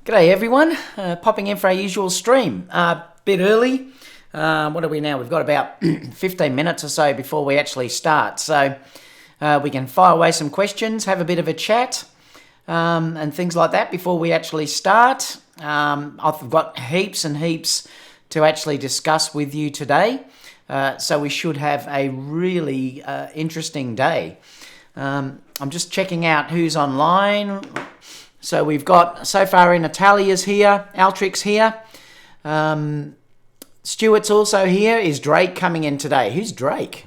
G'day everyone, popping in for our usual stream. Bit early, what are we now? We've got about 15 minutes or so before we actually start. So we can fire away some questions, have a bit of a chat, and things like that before we actually start. I've got heaps and heaps to actually discuss with you today. So we should have a really interesting day. I'm just checking out who's online. So we've got, so far in, Natalia's here, Altrix here. Stuart's also here. Is Drake coming in today? Who's Drake?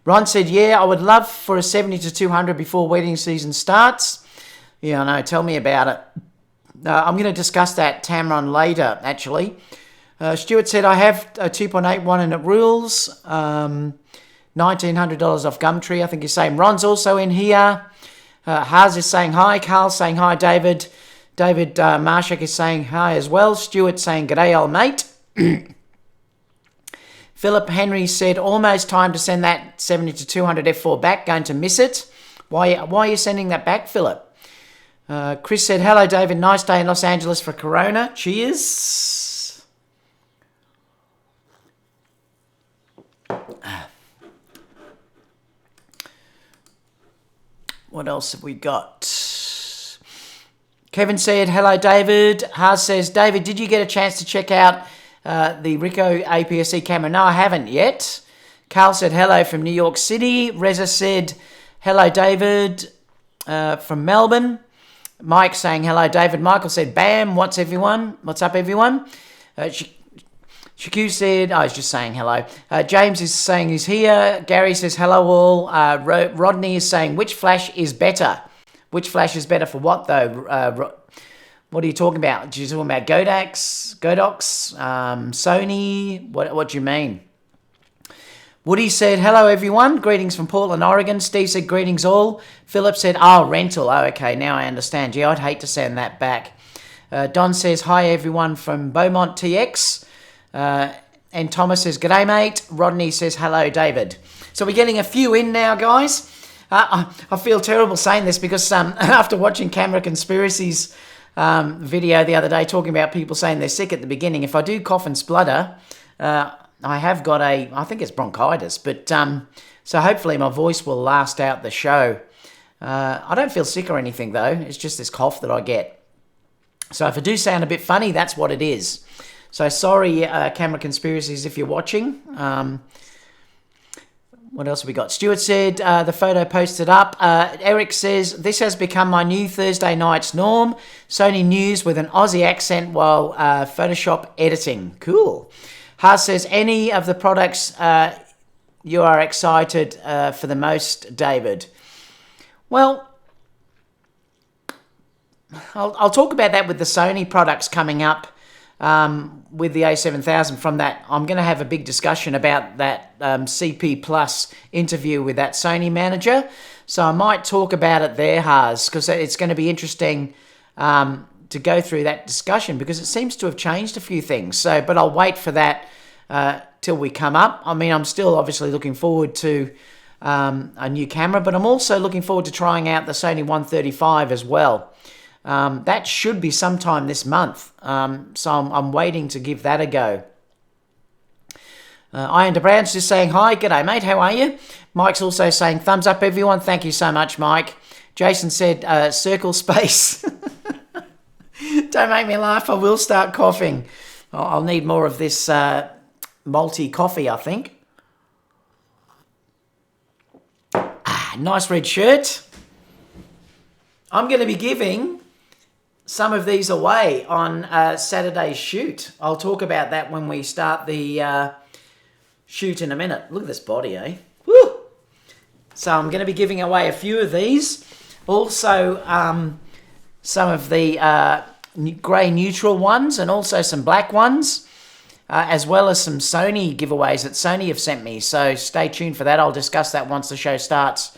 Ron said, yeah, I would love for a 70 to 200 before wedding season starts. Yeah, I know, tell me about it. I'm going to discuss that Tamron later, actually. Stuart said, I have a 2.81 and it rules. $1,900 off Gumtree, I think he's saying. Ron's also in here. Haas is saying hi. Carl's saying hi. David Marshak is saying hi as well. Stuart saying g'day old mate. Philip Henry said almost time to send that 70 to 200 F4 back. Going to miss it. Why are you sending that back, Philip? Chris said hello David. Nice day in Los Angeles for Corona. Cheers. What else have we got? Kevin said, hello, David. Haas says, David, did you get a chance to check out the Ricoh APS-C camera? No, I haven't yet. Carl said, hello from New York City. Reza said, hello, David, from Melbourne. Mike saying, hello, David. Michael said, bam, what's up, everyone? Shaku said, he's just saying hello. James is saying he's here. Gary says, hello all. Rodney is saying, which flash is better? Which flash is better for what, though? What are you talking about? Are you talking about Godox, Sony? What do you mean? Woody said, hello, everyone. Greetings from Portland, Oregon. Steve said, greetings all. Philip said, rental. Oh, okay, now I understand. Gee, I'd hate to send that back. Don says, hi, everyone from Beaumont TX. And Thomas says, g'day, mate. Rodney says, hello, David. So we're getting a few in now, guys. I feel terrible saying this because after watching Camera Conspiracies video the other day talking about people saying they're sick at the beginning, if I do cough and splutter, I have got I think it's bronchitis, but so hopefully my voice will last out the show. I don't feel sick or anything, though. It's just this cough that I get. So if I do sound a bit funny, that's what it is. So sorry, Camera Conspiracies, if you're watching. What else have we got? Stuart said the photo posted up. Eric says, this has become my new Thursday night's norm. Sony news with an Aussie accent while Photoshop editing. Cool. Haas says, any of the products you are excited for the most, David? Well, I'll talk about that with the Sony products coming up. With the A7000 from that, I'm going to have a big discussion about that CP Plus interview with that Sony manager. So I might talk about it there, Haas, because it's going to be interesting to go through that discussion because it seems to have changed a few things. So, but I'll wait for that till we come up. I mean, I'm still obviously looking forward to a new camera, but I'm also looking forward to trying out the Sony 135 as well. That should be sometime this month, so I'm waiting to give that a go. Ian DeBrown's just saying, hi, g'day mate, how are you? Mike's also saying, thumbs up everyone, thank you so much, Mike. Jason said, circle space. Don't make me laugh, I will start coughing. I'll need more of this malty coffee, I think. Nice red shirt. I'm going to be giving some of these away on Saturday's shoot. I'll talk about that when we start the shoot in a minute. Look at this body, eh? Woo! So I'm going to be giving away a few of these. Also, some of the grey neutral ones and also some black ones, as well as some Sony giveaways that Sony have sent me. So stay tuned for that. I'll discuss that once the show starts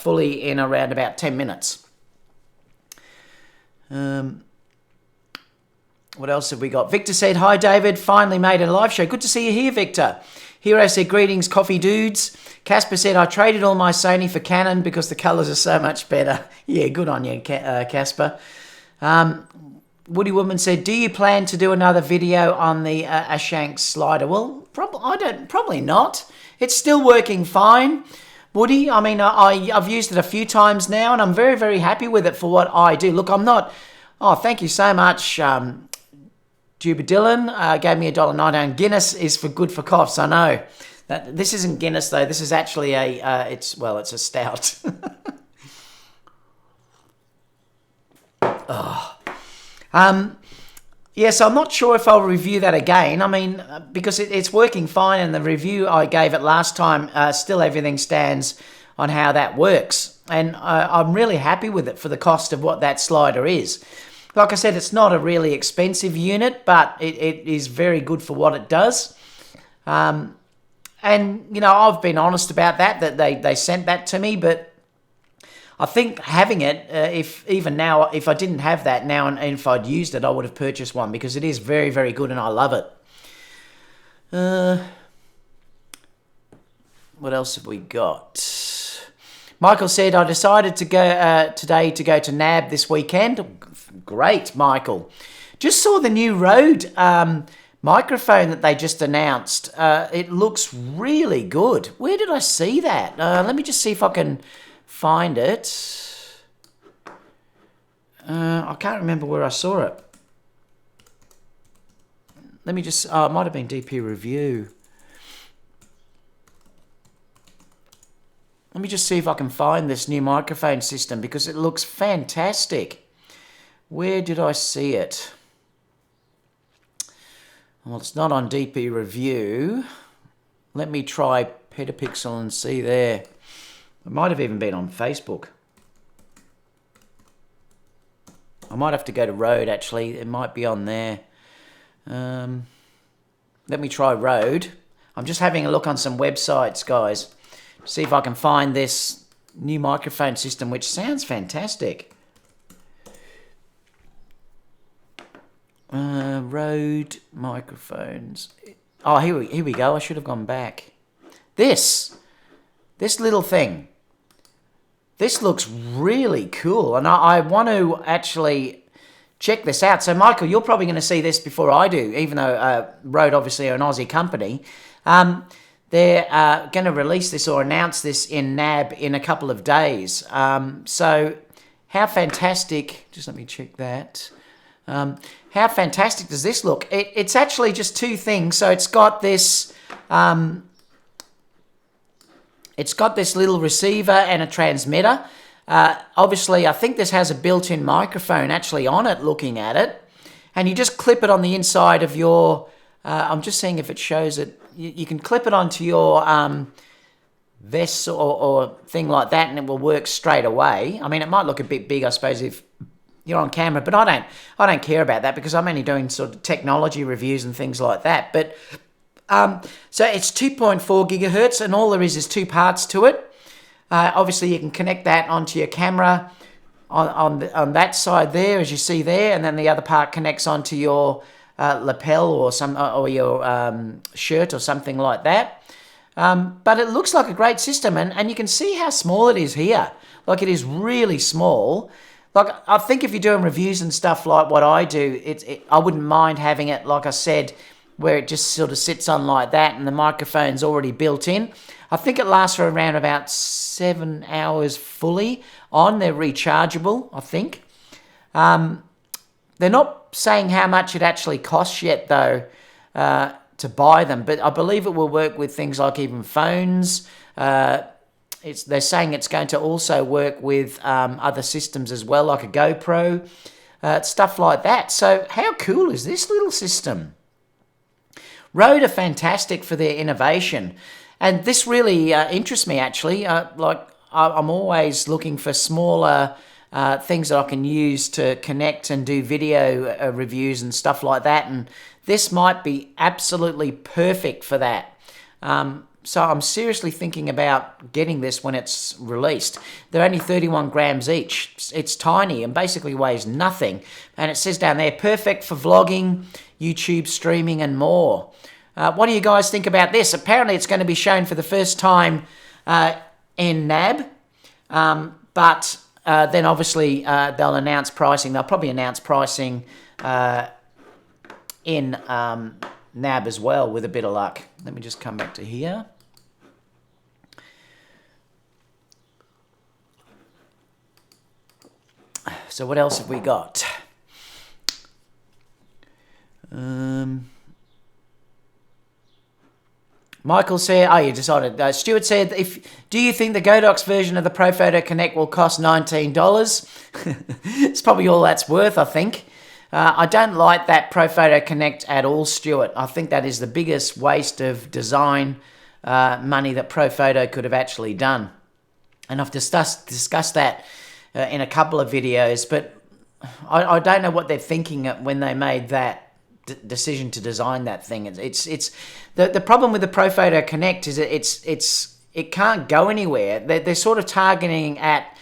fully in around about 10 minutes. What else have we got? Victor said, hi David, finally made a live show. Good to see you here, Victor. Hero said, greetings, coffee dudes. Casper said, I traded all my Sony for Canon because the colours are so much better. Yeah, good on you, Casper. Woody Woodman said, "Do you plan to do another video on the Ashank slider?" Well, probably not. It's still working fine, Woody. I mean, I've used it a few times now, and I'm very, very happy with it for what I do. Look, I'm not. Oh, thank you so much, Juba Dylan. Gave me $1.99. Guinness is good for coughs. I know. This isn't Guinness though. This is actually it's a stout. Oh. So I'm not sure if I'll review that again. I mean, because it's working fine, and the review I gave it last time, still everything stands on how that works. And I'm really happy with it for the cost of what that slider is. Like I said, it's not a really expensive unit, but it is very good for what it does. And, I've been honest about that they sent that to me, but I think having it, if I didn't have that now and if I'd used it, I would have purchased one because it is very, very good and I love it. What else have we got? Michael said, "I decided to go today to go to NAB this weekend." Great, Michael. Just saw the new Rode microphone that they just announced. It looks really good. Where did I see that? Let me just see if I can find it. I can't remember where I saw it. Let me just... it might have been DP Review. Let me just see if I can find this new microphone system because it looks fantastic. Where did I see it? Well, it's not on DP Review. Let me try Petapixel and see there. It might have even been on Facebook. I might have to go to Rode, actually. It might be on there. Let me try Rode. I'm just having a look on some websites, guys. See if I can find this new microphone system, which sounds fantastic. Rode microphones. Oh, here we go. I should have gone back. This little thing. This looks really cool, and I want to actually check this out. So, Michael, you're probably going to see this before I do, even though Rode obviously are an Aussie company. They're going to release this or announce this in NAB in a couple of days. So, how fantastic... Just let me check that. How fantastic does this look? It's actually just two things. So, it's got this... It's got this little receiver and a transmitter. Obviously, I think this has a built-in microphone actually on it, looking at it. And you just clip it on the inside of your... I'm just seeing if it shows it. You can clip it onto your vest or thing like that, and it will work straight away. I mean, it might look a bit big, I suppose, if you're on camera, but I don't care about that because I'm only doing sort of technology reviews and things like that. But... so it's 2.4 gigahertz, and all there is two parts to it. Obviously, you can connect that onto your camera on that side there, as you see there, and then the other part connects onto your lapel or your shirt or something like that. But it looks like a great system, and you can see how small it is here. Like, it is really small. Like, I think if you're doing reviews and stuff like what I do, I wouldn't mind having it, like I said, where it just sort of sits on like that and the microphone's already built in. I think it lasts for around about 7 hours fully on. They're rechargeable, I think. They're not saying how much it actually costs yet, though, to buy them, but I believe it will work with things like even phones. They're saying it's going to also work with other systems as well, like a GoPro, stuff like that. So how cool is this little system? Rode are fantastic for their innovation, and this really interests me, actually. I'm always looking for smaller things that I can use to connect and do video reviews and stuff like that, and this might be absolutely perfect for that. So I'm seriously thinking about getting this when it's released. They're only 31 grams each. It's tiny and basically weighs nothing, and it says down there, perfect for vlogging, YouTube streaming, and more. What do you guys think about this? Apparently, it's going to be shown for the first time in NAB, but then obviously they'll announce pricing. They'll probably announce pricing in NAB as well, with a bit of luck. Let me just come back to here. So what else have we got? Michael said, oh, you decided. Stuart said, do you think the Godox version of the Profoto Connect will cost $19? It's probably all that's worth, I think. I don't like that Profoto Connect at all, Stuart. I think that is the biggest waste of design money that Profoto could have actually done. And I've discussed that in a couple of videos, but I don't know what they're thinking when they made that decision to design that thing. It's the problem with the Profoto Connect is it can't go anywhere. They're sort of targeting at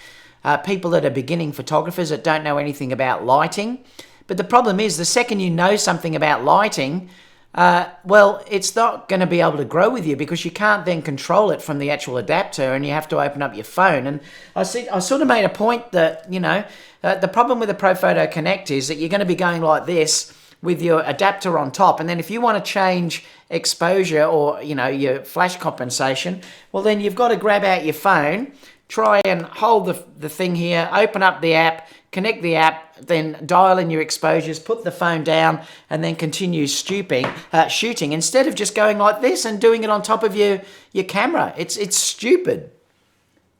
people that are beginning photographers that don't know anything about lighting. But the problem is, the second you know something about lighting, well, it's not going to be able to grow with you, because you can't then control it from the actual adapter, and you have to open up your phone. And I sort of made a point that, the problem with the Profoto Connect is that you're going to be going like this with your adapter on top, and then if you want to change exposure or your flash compensation, well, then you've got to grab out your phone, try and hold the thing here, open up the app, connect the app, then dial in your exposures, put the phone down, and then continue shooting, instead of just going like this and doing it on top of your camera. It's stupid.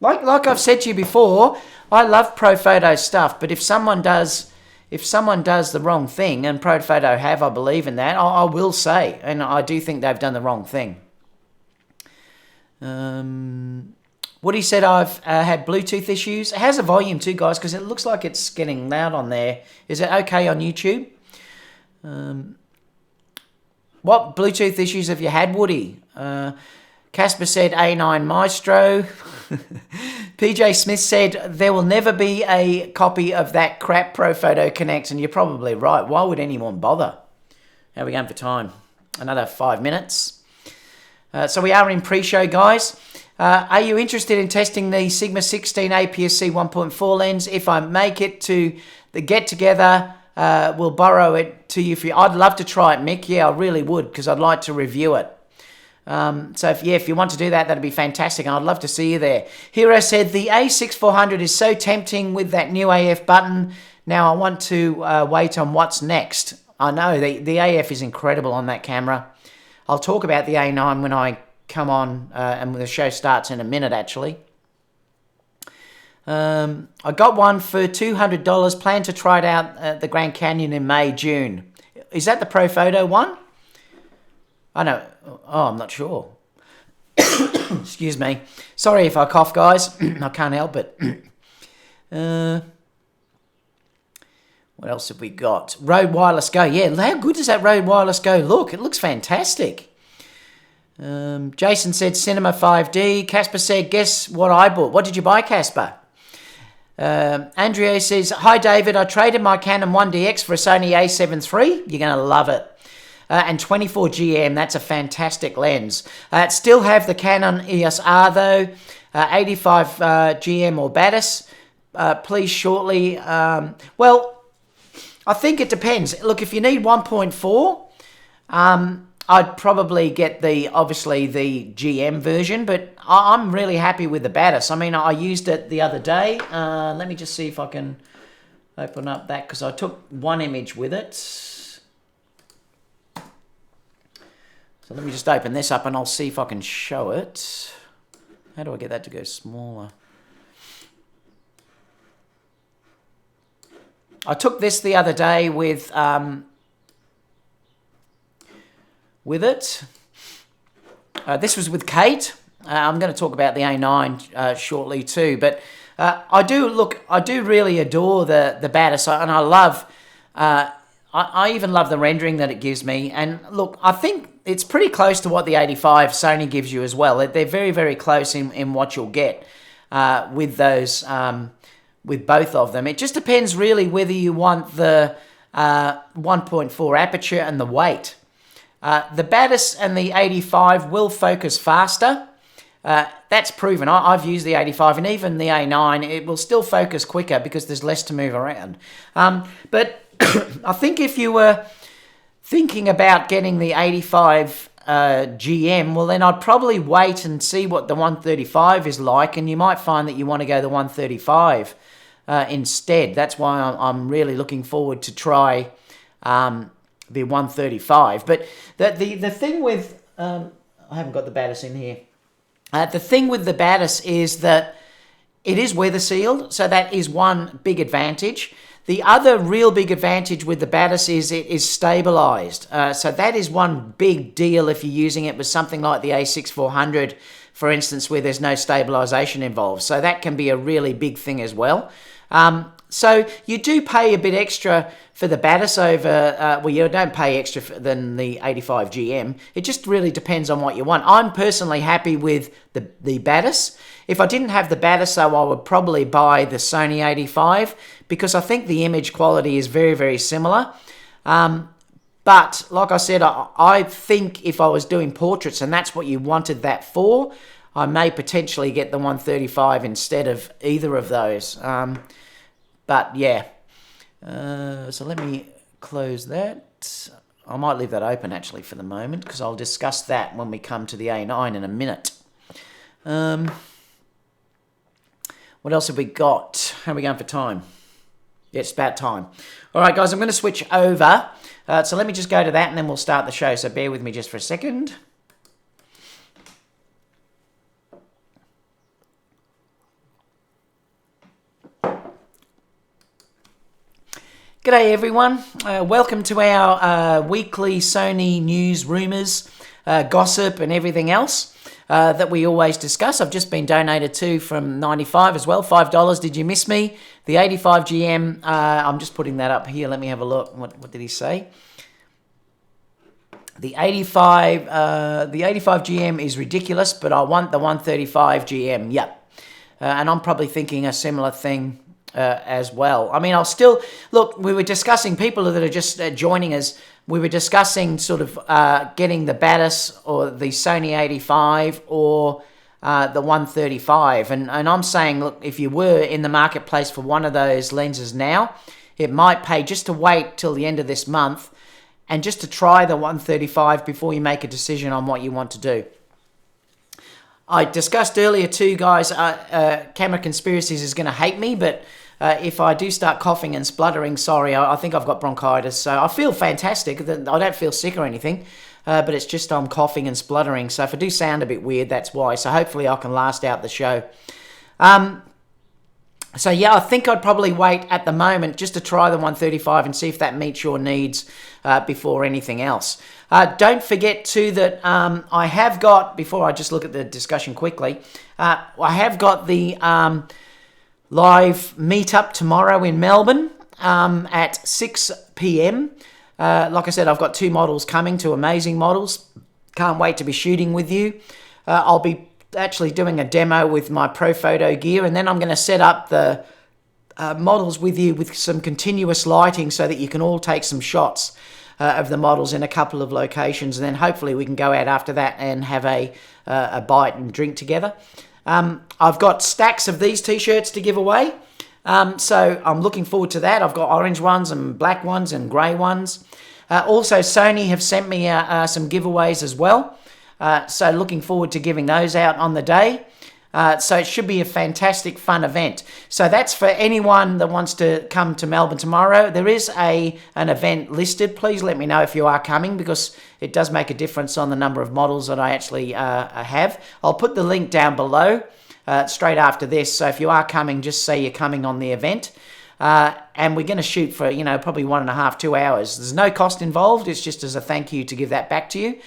Like I've said to you before, I love Profoto stuff, but if someone does the wrong thing, and Profoto have, I believe in that, I will say, and I do think they've done the wrong thing. Woody said, I've had Bluetooth issues. It has a volume too, guys, because it looks like it's getting loud on there. Is it okay on YouTube? What Bluetooth issues have you had, Woody? Casper said A9 Maestro. PJ Smith said, there will never be a copy of that crap Profoto Connect, and you're probably right. Why would anyone bother? How are we going for time? Another 5 minutes. So we are in pre-show, guys. Are you interested in testing the Sigma 16 APS-C 1.4 lens? If I make it to the get-together, we'll borrow it to you. I'd love to try it, Mick. Yeah, I really would, because I'd like to review it. So if you want to do that, that'd be fantastic. And I'd love to see you there. Hero said, the A6400 is so tempting with that new AF button. Now I want to wait on what's next. I know, the AF is incredible on that camera. I'll talk about the A9 when I come on, and the show starts in a minute, actually. I got one for $200. Plan to try it out at the Grand Canyon in May, June. Is that the Profoto one? I know. Oh, I'm not sure. Excuse me. Sorry if I cough, guys. I can't help it. What else have we got? Rode Wireless Go. Yeah, how good does that Rode Wireless Go look? It looks fantastic. Jason said Cinema 5D. Casper said, guess what I bought? What did you buy, Casper? Andrea says, hi, David. I traded my Canon 1DX for a Sony a7 III. You're going to love it. And 24 GM, that's a fantastic lens. Still have the Canon EOS R though, 85 GM or Batis. Please shortly. Well, I think it depends. Look, if you need 1.4, I'd probably get obviously the GM version, but I'm really happy with the Batis. I mean, I used it the other day. Let me just see if I can open up that, because I took one image with it. So let me just open this up and I'll see if I can show it. How do I get that to go smaller? I took this the other day with it. This was with Kate. I'm going to talk about the A9 shortly too. But I do really adore the Batis, and I love. I even love the rendering that it gives me. And look, I think it's pretty close to what the 85 Sony gives you as well. They're very, very close in what you'll get with those, with both of them. It just depends really whether you want the 1.4 aperture and the weight. The Batis and the 85 will focus faster. That's proven. I've used the 85 and even the A9. It will still focus quicker because there's less to move around. But I think if you were thinking about getting the 85 GM, well then I'd probably wait and see what the 135 is like, and you might find that you want to go the 135 instead. That's why I'm really looking forward to try the 135. But the thing with I haven't got the Batis in here. The thing with the Batis is that it is weather sealed, so that is one big advantage. The other real big advantage with the Batis is it is stabilized. So that is one big deal if you're using it with something like the A6400, for instance, where there's no stabilization involved. So that can be a really big thing as well. So you do pay a bit extra for the Batis over, well, you don't pay extra than the 85 GM. It just really depends on what you want. I'm personally happy with the Batis. If I didn't have the Batis, though, I would probably buy the Sony 85 because I think the image quality is very, very similar. But like I said, I think if I was doing portraits and that's what you wanted that for, I may potentially get the 135 instead of either of those. But yeah, so let me close that. I might leave that open actually for the moment because I'll discuss that when we come to the A9 in a minute. What else have we got? How are we going for time? Yeah, it's about time. All right, guys, I'm going to switch over. So let me just go to that and then we'll start the show. So bear with me just for a second. G'day everyone, welcome to our weekly Sony news, rumours, gossip and everything else that we always discuss. I've just been donated to from 95 as well, $5. Did you miss me? The 85 GM, I'm just putting that up here. Let me have a look. What did he say? The 85 GM is ridiculous, but I want the 135 GM. Yep. And I'm probably thinking a similar thing as well. I mean, I'll still look. We were discussing, people that are just joining us. We were discussing sort of getting the Batis or the Sony 85 or the 135, and I'm saying, look, if you were in the marketplace for one of those lenses now, it might pay just to wait till the end of this month and just to try the 135 before you make a decision on what you want to do. I discussed earlier too, guys, Camera Conspiracies is going to hate me, but if I do start coughing and spluttering, sorry, I think I've got bronchitis. So I feel fantastic. I don't feel sick or anything, but it's just I'm coughing and spluttering. So if I do sound a bit weird, that's why. So hopefully I can last out the show. So yeah, I think I'd probably wait at the moment just to try the 135 and see if that meets your needs before anything else. Don't forget too that I have got, before I just look at the discussion quickly, I have got the live meetup tomorrow in Melbourne at 6 p.m. Like I said, I've got 2 models coming, 2 amazing models. Can't wait to be shooting with you. I'll be actually doing a demo with my Profoto gear, and then I'm going to set up the models with you with some continuous lighting so that you can all take some shots of the models in a couple of locations, and then hopefully we can go out after that and have a bite and drink together. I've got stacks of these t-shirts to give away, so I'm looking forward to that. I've got orange ones and black ones and grey ones. Also, Sony have sent me some giveaways as well. So looking forward to giving those out on the day. So it should be a fantastic, fun event. So that's for anyone that wants to come to Melbourne tomorrow. There is an event listed. Please let me know if you are coming, because it does make a difference on the number of models that I actually have. I'll put the link down below straight after this. So if you are coming, just say you're coming on the event. And we're going to shoot for, probably 1.5 to 2 hours. There's no cost involved. It's just as a thank you to give that back to you.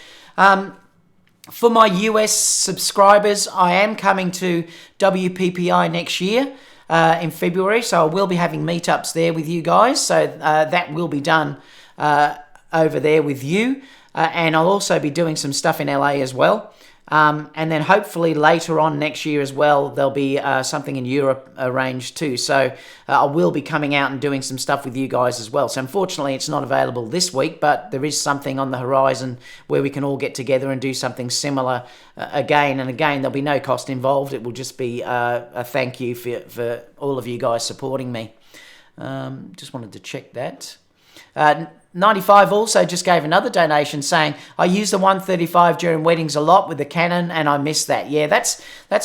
For my US subscribers, I am coming to WPPI next year in February, so I will be having meetups there with you guys. So that will be done over there with you. And I'll also be doing some stuff in LA as well. And then hopefully later on next year as well, there'll be something in Europe arranged too. So I will be coming out and doing some stuff with you guys as well. So unfortunately, it's not available this week, but there is something on the horizon where we can all get together and do something similar again. And again, there'll be no cost involved. It will just be a thank you for all of you guys supporting me. Just wanted to check that. 95 also just gave another donation saying, I use the 135 during weddings a lot with the Canon and I miss that. Yeah, that's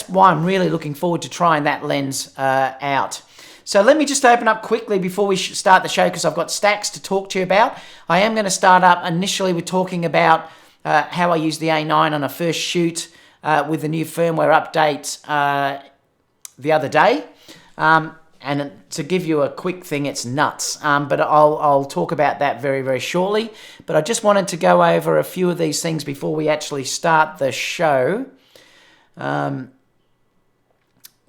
why I'm really looking forward to trying that lens out. So let me just open up quickly before we start the show because I've got stacks to talk to you about. I am going to start up initially with talking about how I use the A9 on a first shoot with the new firmware update the other day. And to give you a quick thing, it's nuts. But I'll talk about that very, very shortly. But I just wanted to go over a few of these things before we actually start the show. Where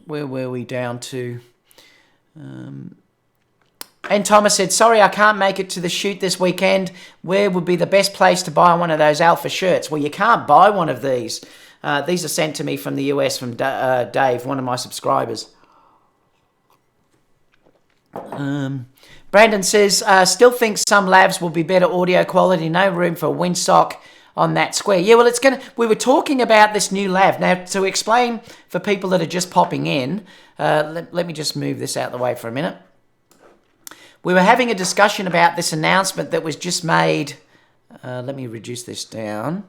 were we down to? And Thomas said, sorry, I can't make it to the shoot this weekend. Where would be the best place to buy one of those Alpha shirts? Well, you can't buy one of these. These are sent to me from the US from Dave, one of my subscribers. Brandon says, still think some lavs will be better audio quality. No room for a windsock on that square. Yeah, well, we were talking about this new lav. Now, to explain for people that are just popping in, let me just move this out of the way for a minute. We were having a discussion about this announcement that was just made. Let me reduce this down.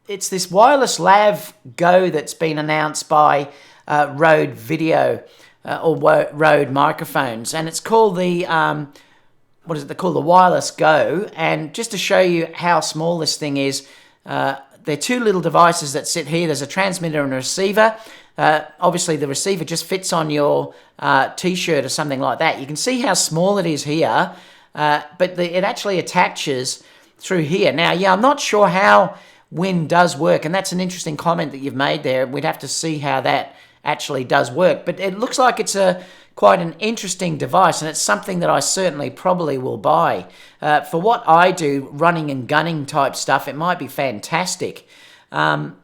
It's this wireless lav Go that's been announced by Rode Video. Or Rode microphones, and it's called the what is it? They're called the Wireless Go. And just to show you how small this thing is, they're two little devices that sit here. There's a transmitter and a receiver. Obviously, the receiver just fits on your T-shirt or something like that. You can see how small it is here, but it actually attaches through here. Now, yeah, I'm not sure how wind does work, and that's an interesting comment that you've made there. We'd have to see how that actually does work, but it looks like it's quite an interesting device, and it's something that I certainly probably will buy. For what I do, running and gunning type stuff, it might be fantastic. But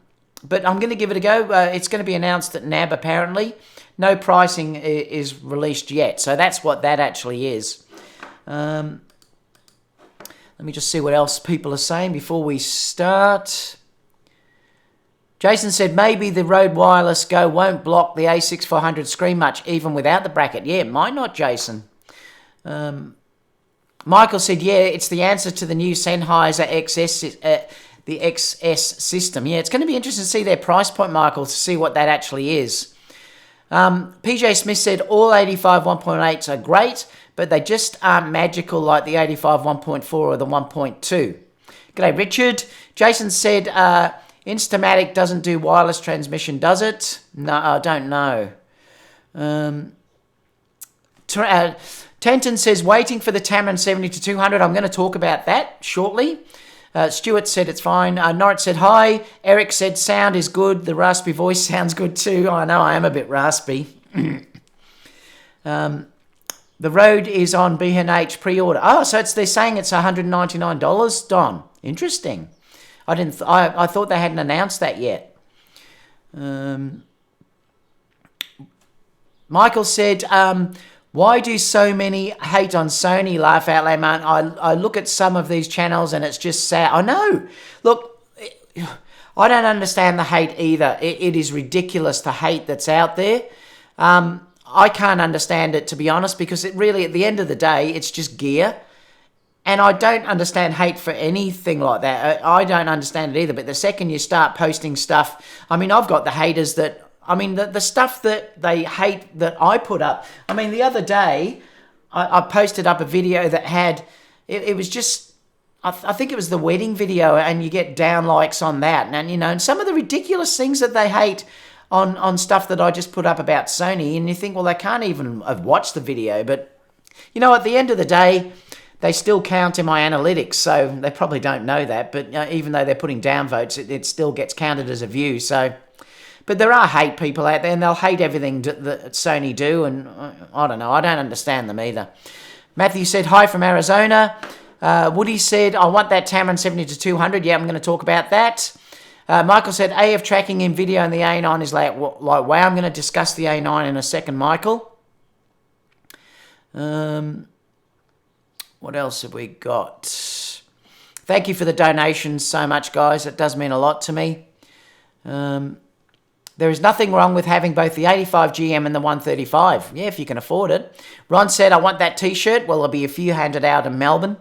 I'm going to give it a go. It's going to be announced at NAB apparently. No pricing is released yet, so that's what that actually is. Let me just see what else people are saying before we start. Jason said maybe the Rode Wireless Go won't block the A6400 screen much, even without the bracket. Yeah, it might not, Jason. Michael said, yeah, it's the answer to the new Sennheiser the XS system. Yeah, it's going to be interesting to see their price point, Michael, to see what that actually is. PJ Smith said all 85 1.8s are great, but they just aren't magical like the 85 1.4 or the 1.2. G'day, Richard. Jason said... Instamatic doesn't do wireless transmission, does it? No, I don't know. Tenton says, waiting for the Tamron 70-200. I'm going to talk about that shortly. Stuart said it's fine. Norrit said, hi. Eric said, sound is good. The raspy voice sounds good too. I know, I am a bit raspy. The Rode is on B&H pre-order. Oh, so they're saying it's $199, Don. Interesting. I thought they hadn't announced that yet. Michael said, why do so many hate on Sony? Laugh out loud, man. I look at some of these channels and it's just sad. I know. Look, I don't understand the hate either. It is ridiculous, the hate that's out there. I can't understand it, to be honest, because it really, at the end of the day, it's just gear. And I don't understand hate for anything like that. I don't understand it either. But the second you start posting stuff, I mean, I've got the haters that, I mean, the stuff that they hate that I put up. I mean, the other day, I posted up a video that had, it was just, I think it was the wedding video, and you get down likes on that. And, you know, and some of the ridiculous things that they hate on stuff that I just put up about Sony. And you think, well, they can't even have watched the video. But, you know, at the end of the day, they still count in my analytics, so they probably don't know that. But even though they're putting down votes, it still gets counted as a view. So, but there are hate people out there, and they'll hate everything that Sony do, and I don't know. I don't understand them either. Matthew said, hi from Arizona. Woody said, I want that Tamron 70-200. Yeah, I'm going to talk about that. Michael said, AF tracking in video and the A9 is like wow. I'm going to discuss the A9 in a second, Michael. What else have we got? Thank you for the donations so much, guys. It does mean a lot to me. There is nothing wrong with having both the 85 GM and the 135. Yeah, if you can afford it. Ron said, I want that T-shirt. Well, there'll be a few handed out in Melbourne.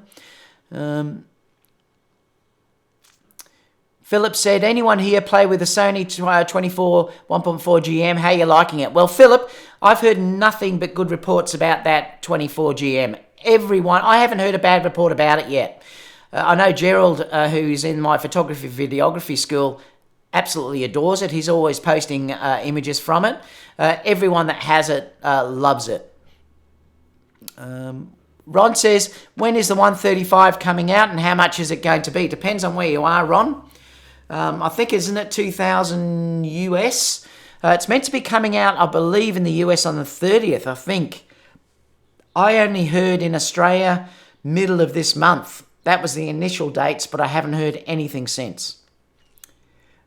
Philip said, anyone here play with the Sony 24 1.4 GM? How are you liking it? Well, Philip, I've heard nothing but good reports about that 24 GM. Everyone, I haven't heard a bad report about it yet. I know Gerald, who's in my photography videography school, absolutely adores it. He's always posting images from it. Everyone that has it loves it. Ron says, when is the 135 coming out and how much is it going to be? Depends on where you are, Ron. I think, isn't it 2,000 US? It's meant to be coming out, I believe, in the US on the 30th, I think. I only heard in Australia middle of this month. That was the initial dates, but I haven't heard anything since.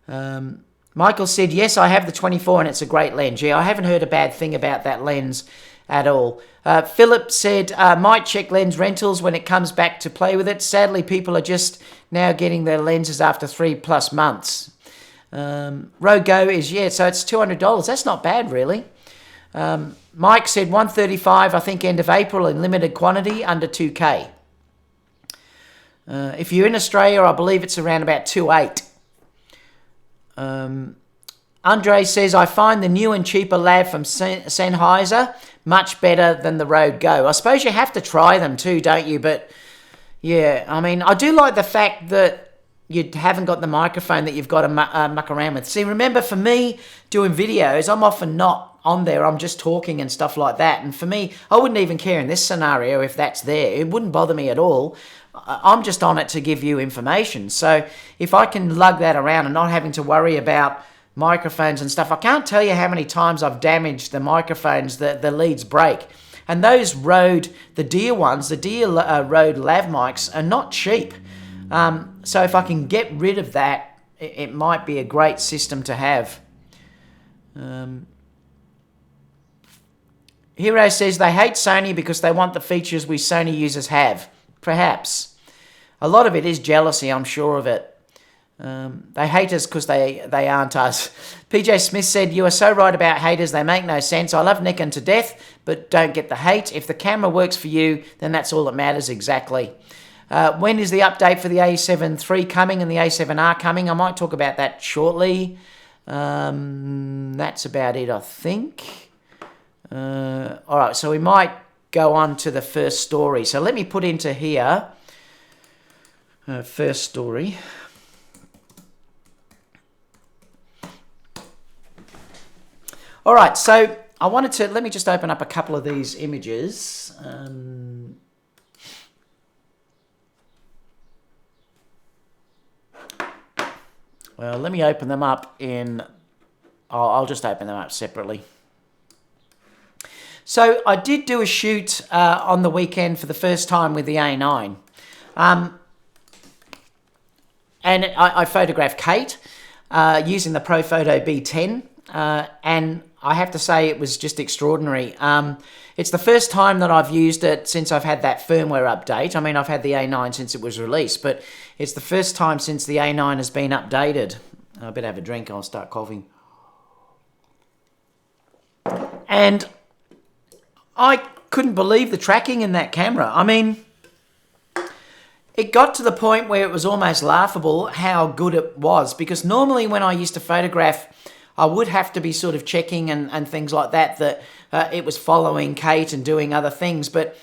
Michael said, yes, I have the 24 and it's a great lens. Yeah, I haven't heard a bad thing about that lens at all. Philip said, might check lens rentals when it comes back to play with it. Sadly, people are just now getting their lenses after 3+ months. Rogo is, yeah, so it's $200. That's not bad, really. Mike said 135, I think end of April in limited quantity, under 2K. If you're in Australia, I believe it's around about 2.8. Andre says, I find the new and cheaper Lav from Sennheiser much better than the Rode Go. I suppose you have to try them too, don't you? But yeah, I mean, I do like the fact that you haven't got the microphone that you've got to muck around with. See, remember, for me, doing videos, I'm often not on there. I'm just talking and stuff like that. And for me, I wouldn't even care in this scenario if that's there. It wouldn't bother me at all. I'm just on it to give you information. So if I can lug that around and not having to worry about microphones and stuff, I can't tell you how many times I've damaged the microphones, the leads break. And those Rode, the Deer ones, the Deer Rode Lav mics are not cheap. So if I can get rid of that, it might be a great system to have. Hero says they hate Sony because they want the features we Sony users have. Perhaps. A lot of it is jealousy, I'm sure of it. They hate us because they aren't us. PJ Smith said, you are so right about haters, they make no sense. I love Nikon to death, but don't get the hate. If the camera works for you, then that's all that matters exactly. When is the update for the A7 III coming and the A7R coming? I might talk about that shortly. That's about it, I think. All right, so we might go on to the first story. So let me put into here, first story. All right, so I wanted to, let me just open up a couple of these images. Well, let me open them up in, I'll just open them up separately. So I did do a shoot on the weekend for the first time with the A9. And I photographed Kate using the Profoto B10. And I have to say it was just extraordinary. It's the first time that I've used it since I've had that firmware update. I mean, I've had the A9 since it was released, but it's the first time since the A9 has been updated. I better have a drink, I'll start coughing. And I couldn't believe the tracking in that camera. I mean, it got to the point where it was almost laughable how good it was, because normally when I used to photograph, I would have to be sort of checking and things like that it was following Kate and doing other things. But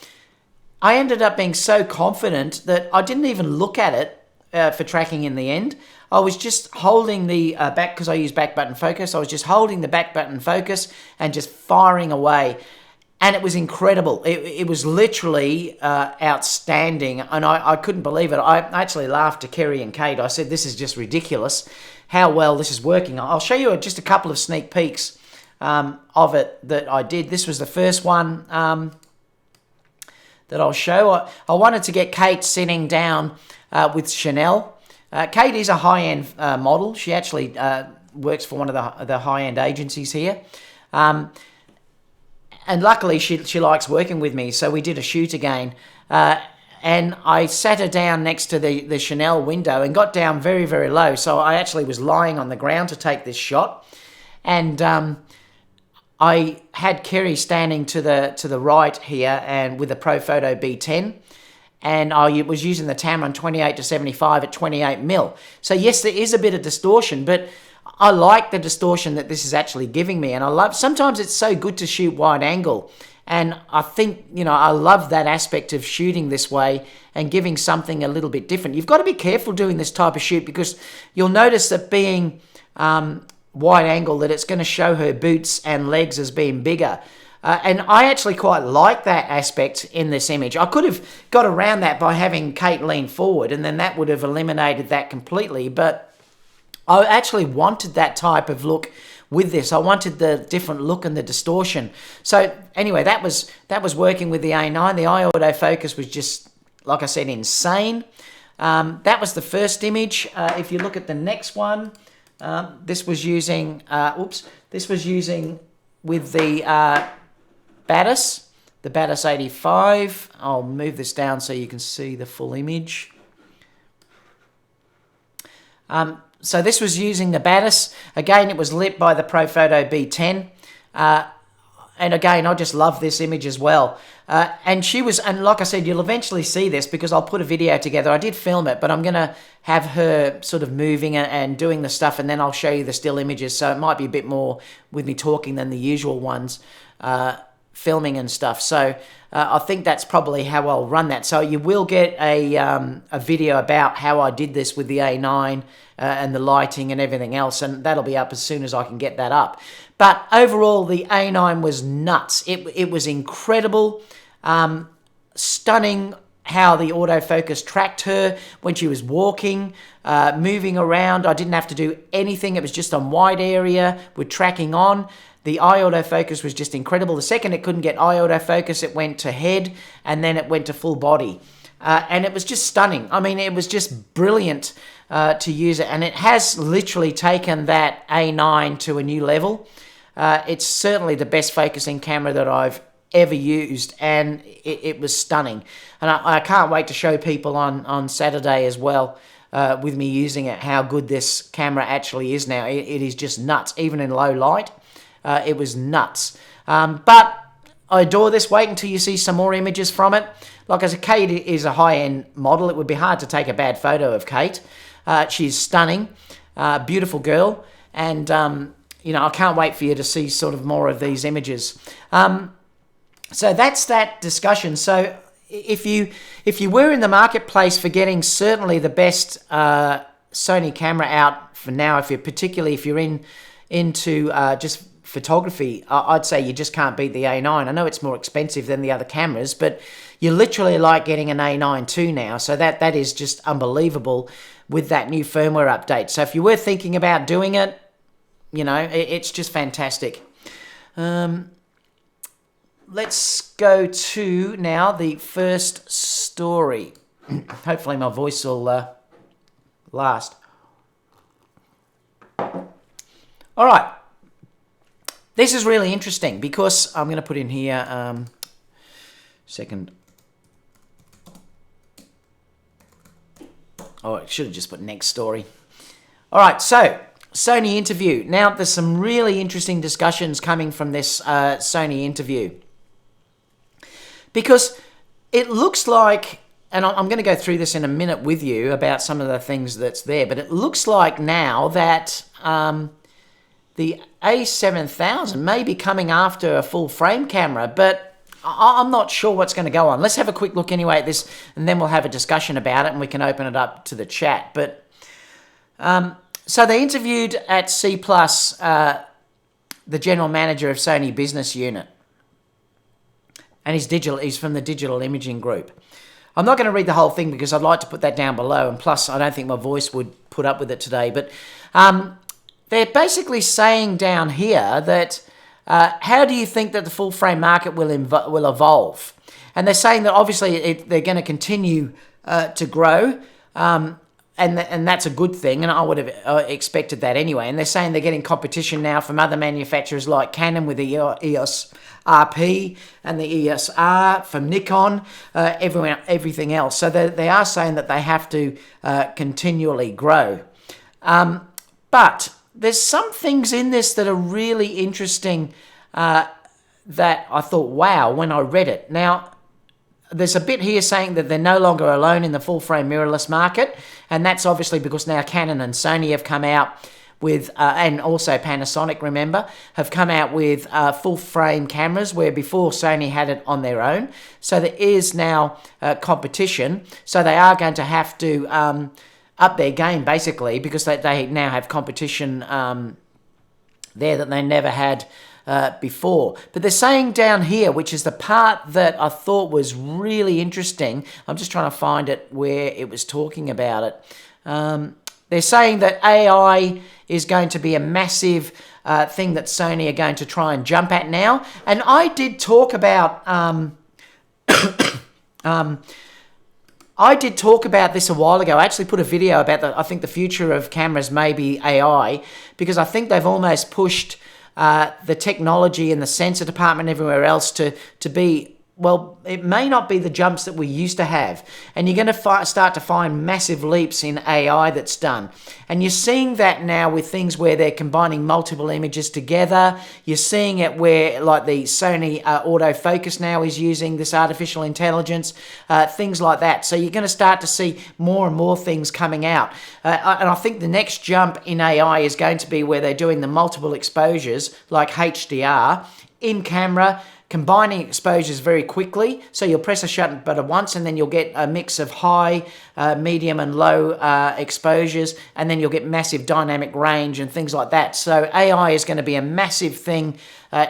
I ended up being so confident that I didn't even look at it for tracking in the end. I was just holding the back, because I use back button focus. I was just holding the back button focus and just firing away. And it was incredible. It was literally outstanding. And I couldn't believe it. I actually laughed to Kerry and Kate. I said, this is just ridiculous how well this is working. I'll show you just a couple of sneak peeks of it that I did. This was the first one that I'll show. I wanted to get Kate sitting down with Chanel Kate is a high-end model. She actually works for one of the high-end agencies here. And luckily, she likes working with me, so we did a shoot again. And I sat her down next to the Chanel window and got down very, very low. So I actually was lying on the ground to take this shot. And I had Kerry standing to the right here and with a Profoto B10. And I was using the Tamron 28-75 at 28mm. So yes, there is a bit of distortion, but I like the distortion that this is actually giving me. And sometimes it's so good to shoot wide angle. And I think, I love that aspect of shooting this way and giving something a little bit different. You've got to be careful doing this type of shoot because you'll notice that being wide angle, that it's going to show her boots and legs as being bigger. And I actually quite like that aspect in this image. I could have got around that by having Kate lean forward, and then that would have eliminated that completely. But I actually wanted that type of look with this. I wanted the different look and the distortion. So anyway, that was working with the A9. The eye autofocus was just, like I said, insane. That was the first image. If you look at the next one, this was using with the Batis, the Batis 85. I'll move this down so you can see the full image. So this was using the Batis. Again, it was lit by the Profoto B10. And again, I just love this image as well. And like I said, you'll eventually see this because I'll put a video together. I did film it, but I'm going to have her sort of moving and doing the stuff, and then I'll show you the still images. So it might be a bit more with me talking than the usual ones, filming and stuff. So I think that's probably how I'll run that. So you will get a video about how I did this with the A9 and the lighting and everything else, and that'll be up as soon as I can get that up. But overall, the A9 was nuts. It was incredible, stunning how the autofocus tracked her when she was walking, moving around. I didn't have to do anything. It was just on wide area with tracking on. The eye autofocus was just incredible. The second it couldn't get eye autofocus, it went to head, and then it went to full body. And it was just stunning. I mean, it was just brilliant to use it. And it has literally taken that A9 to a new level. It's certainly the best focusing camera that I've ever used, and it was stunning. And I can't wait to show people on Saturday as well with me using it how good this camera actually is now. It is just nuts, even in low light. It was nuts. But I adore this. Wait until you see some more images from it. Like I said, Kate is a high-end model. It would be hard to take a bad photo of Kate. She's stunning, beautiful girl, and I can't wait for you to see sort of more of these images. So that's that discussion. So if you were in the marketplace for getting certainly the best Sony camera out for now, particularly if you're into just photography, I'd say you just can't beat the A9. I know it's more expensive than the other cameras, but you literally like getting an A9 II now. So that is just unbelievable with that new firmware update. So if you were thinking about doing it, it's just fantastic. Let's go to now the first story. Hopefully my voice will last. All right. This is really interesting because I'm going to put in here second. Oh, I should have just put next story. All right, so Sony interview. Now, there's some really interesting discussions coming from this Sony interview. Because it looks like, and I'm going to go through this in a minute with you about some of the things that's there, but it looks like now that the A7000 may be coming after a full frame camera, but I'm not sure what's going to go on. Let's have a quick look anyway at this, and then we'll have a discussion about it, and we can open it up to the chat. But so they interviewed at C+, the general manager of Sony Business Unit, and he's from the Digital Imaging Group. I'm not going to read the whole thing because I'd like to put that down below, and plus I don't think my voice would put up with it today, but they're basically saying down here that how do you think that the full frame market will evolve? And they're saying that obviously they're going to continue to grow, and and that's a good thing, and I would have expected that anyway. And they're saying they're getting competition now from other manufacturers like Canon with the EOS RP and the EOS R, from Nikon, everything else. So they are saying that they have to continually grow. But there's some things in this that are really interesting that I thought, wow, when I read it. Now, there's a bit here saying that they're no longer alone in the full-frame mirrorless market, and that's obviously because now Canon and Sony have come out with, and also Panasonic, remember, have come out with full-frame cameras, where before Sony had it on their own. So there is now competition, so they are going to have to up their game, basically, because they now have competition there that they never had before. But they're saying down here, which is the part that I thought was really interesting, I'm just trying to find it where it was talking about it. They're saying that AI is going to be a massive thing that Sony are going to try and jump at now. And I did talk about I did talk about this a while ago. I actually put a video about I think the future of cameras may be AI, because I think they've almost pushed the technology and the sensor department everywhere else to be, well, it may not be the jumps that we used to have. And you're going to start to find massive leaps in AI that's done. And you're seeing that now with things where they're combining multiple images together. You're seeing it where, like, the Sony autofocus now is using this artificial intelligence, things like that. So you're going to start to see more and more things coming out. And I think the next jump in AI is going to be where they're doing the multiple exposures, like HDR, in camera, combining exposures very quickly. So you'll press a shutter button once, and then you'll get a mix of high, medium and low exposures, and then you'll get massive dynamic range and things like that. So AI is going to be a massive thing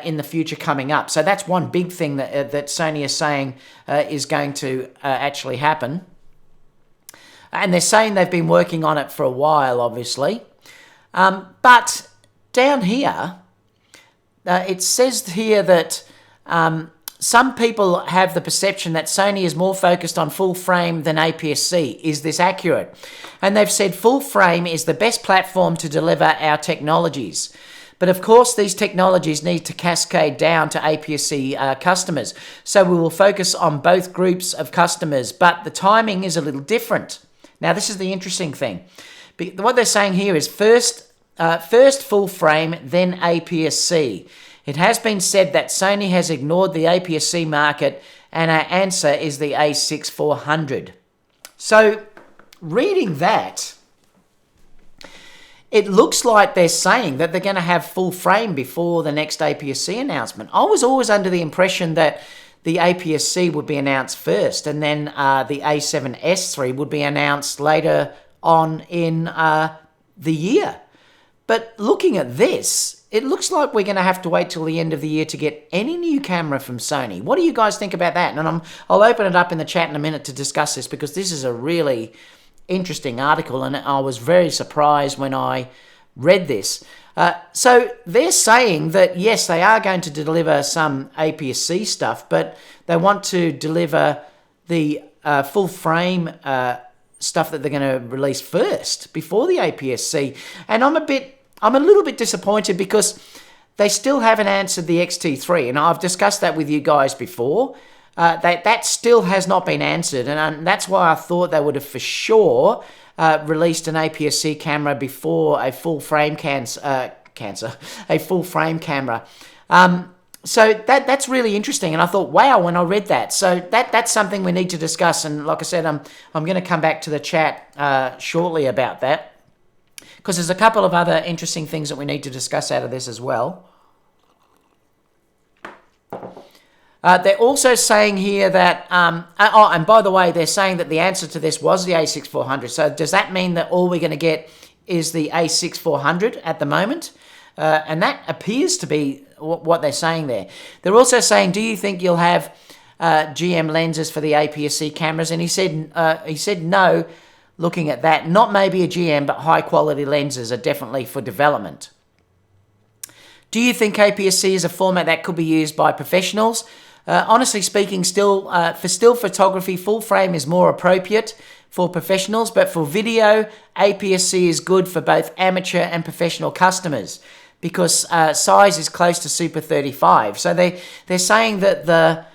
in the future coming up. So that's one big thing that Sony is saying is going to actually happen. And they're saying they've been working on it for a while, obviously. But down here, it says here that some people have the perception that Sony is more focused on full frame than APS-C. Is this accurate? And they've said full frame is the best platform to deliver our technologies. But of course, these technologies need to cascade down to APS-C customers. So we will focus on both groups of customers, but the timing is a little different. Now, this is the interesting thing. What they're saying here is first full frame, then APS-C. It has been said that Sony has ignored the APS-C market, and our answer is the A6400. So, reading that, it looks like they're saying that they're going to have full frame before the next APS-C announcement. I was always under the impression that the APS-C would be announced first, and then the A7S3 would be announced later on in the year. But looking at this, it looks like we're going to have to wait till the end of the year to get any new camera from Sony. What do you guys think about that? And I'll open it up in the chat in a minute to discuss this, because this is a really interesting article, and I was very surprised when I read this. So they're saying that, yes, they are going to deliver some APS-C stuff, but they want to deliver the full frame stuff that they're going to release first, before the APS-C. And I'm a little bit disappointed, because they still haven't answered the XT3, and I've discussed that with you guys before. That still has not been answered, and that's why I thought they would have for sure released an APS-C camera before a full frame a full frame camera. So that's really interesting, and I thought, wow, when I read that. So that's something we need to discuss, and like I said, I'm going to come back to the chat shortly about that, because there's a couple of other interesting things that we need to discuss out of this as well. They're also saying here that, and by the way, they're saying that the answer to this was the A6400. So does that mean that all we're going to get is the A6400 at the moment? And that appears to be what they're saying there. They're also saying, do you think you'll have GM lenses for the APS-C cameras? And he said no. Looking at that, not maybe a GM, but high quality lenses are definitely for development. Do you think APS-C is a format that could be used by professionals? Honestly speaking, for still photography, full frame is more appropriate for professionals, but for video, APS-C is good for both amateur and professional customers because size is close to Super 35. So they're saying that they're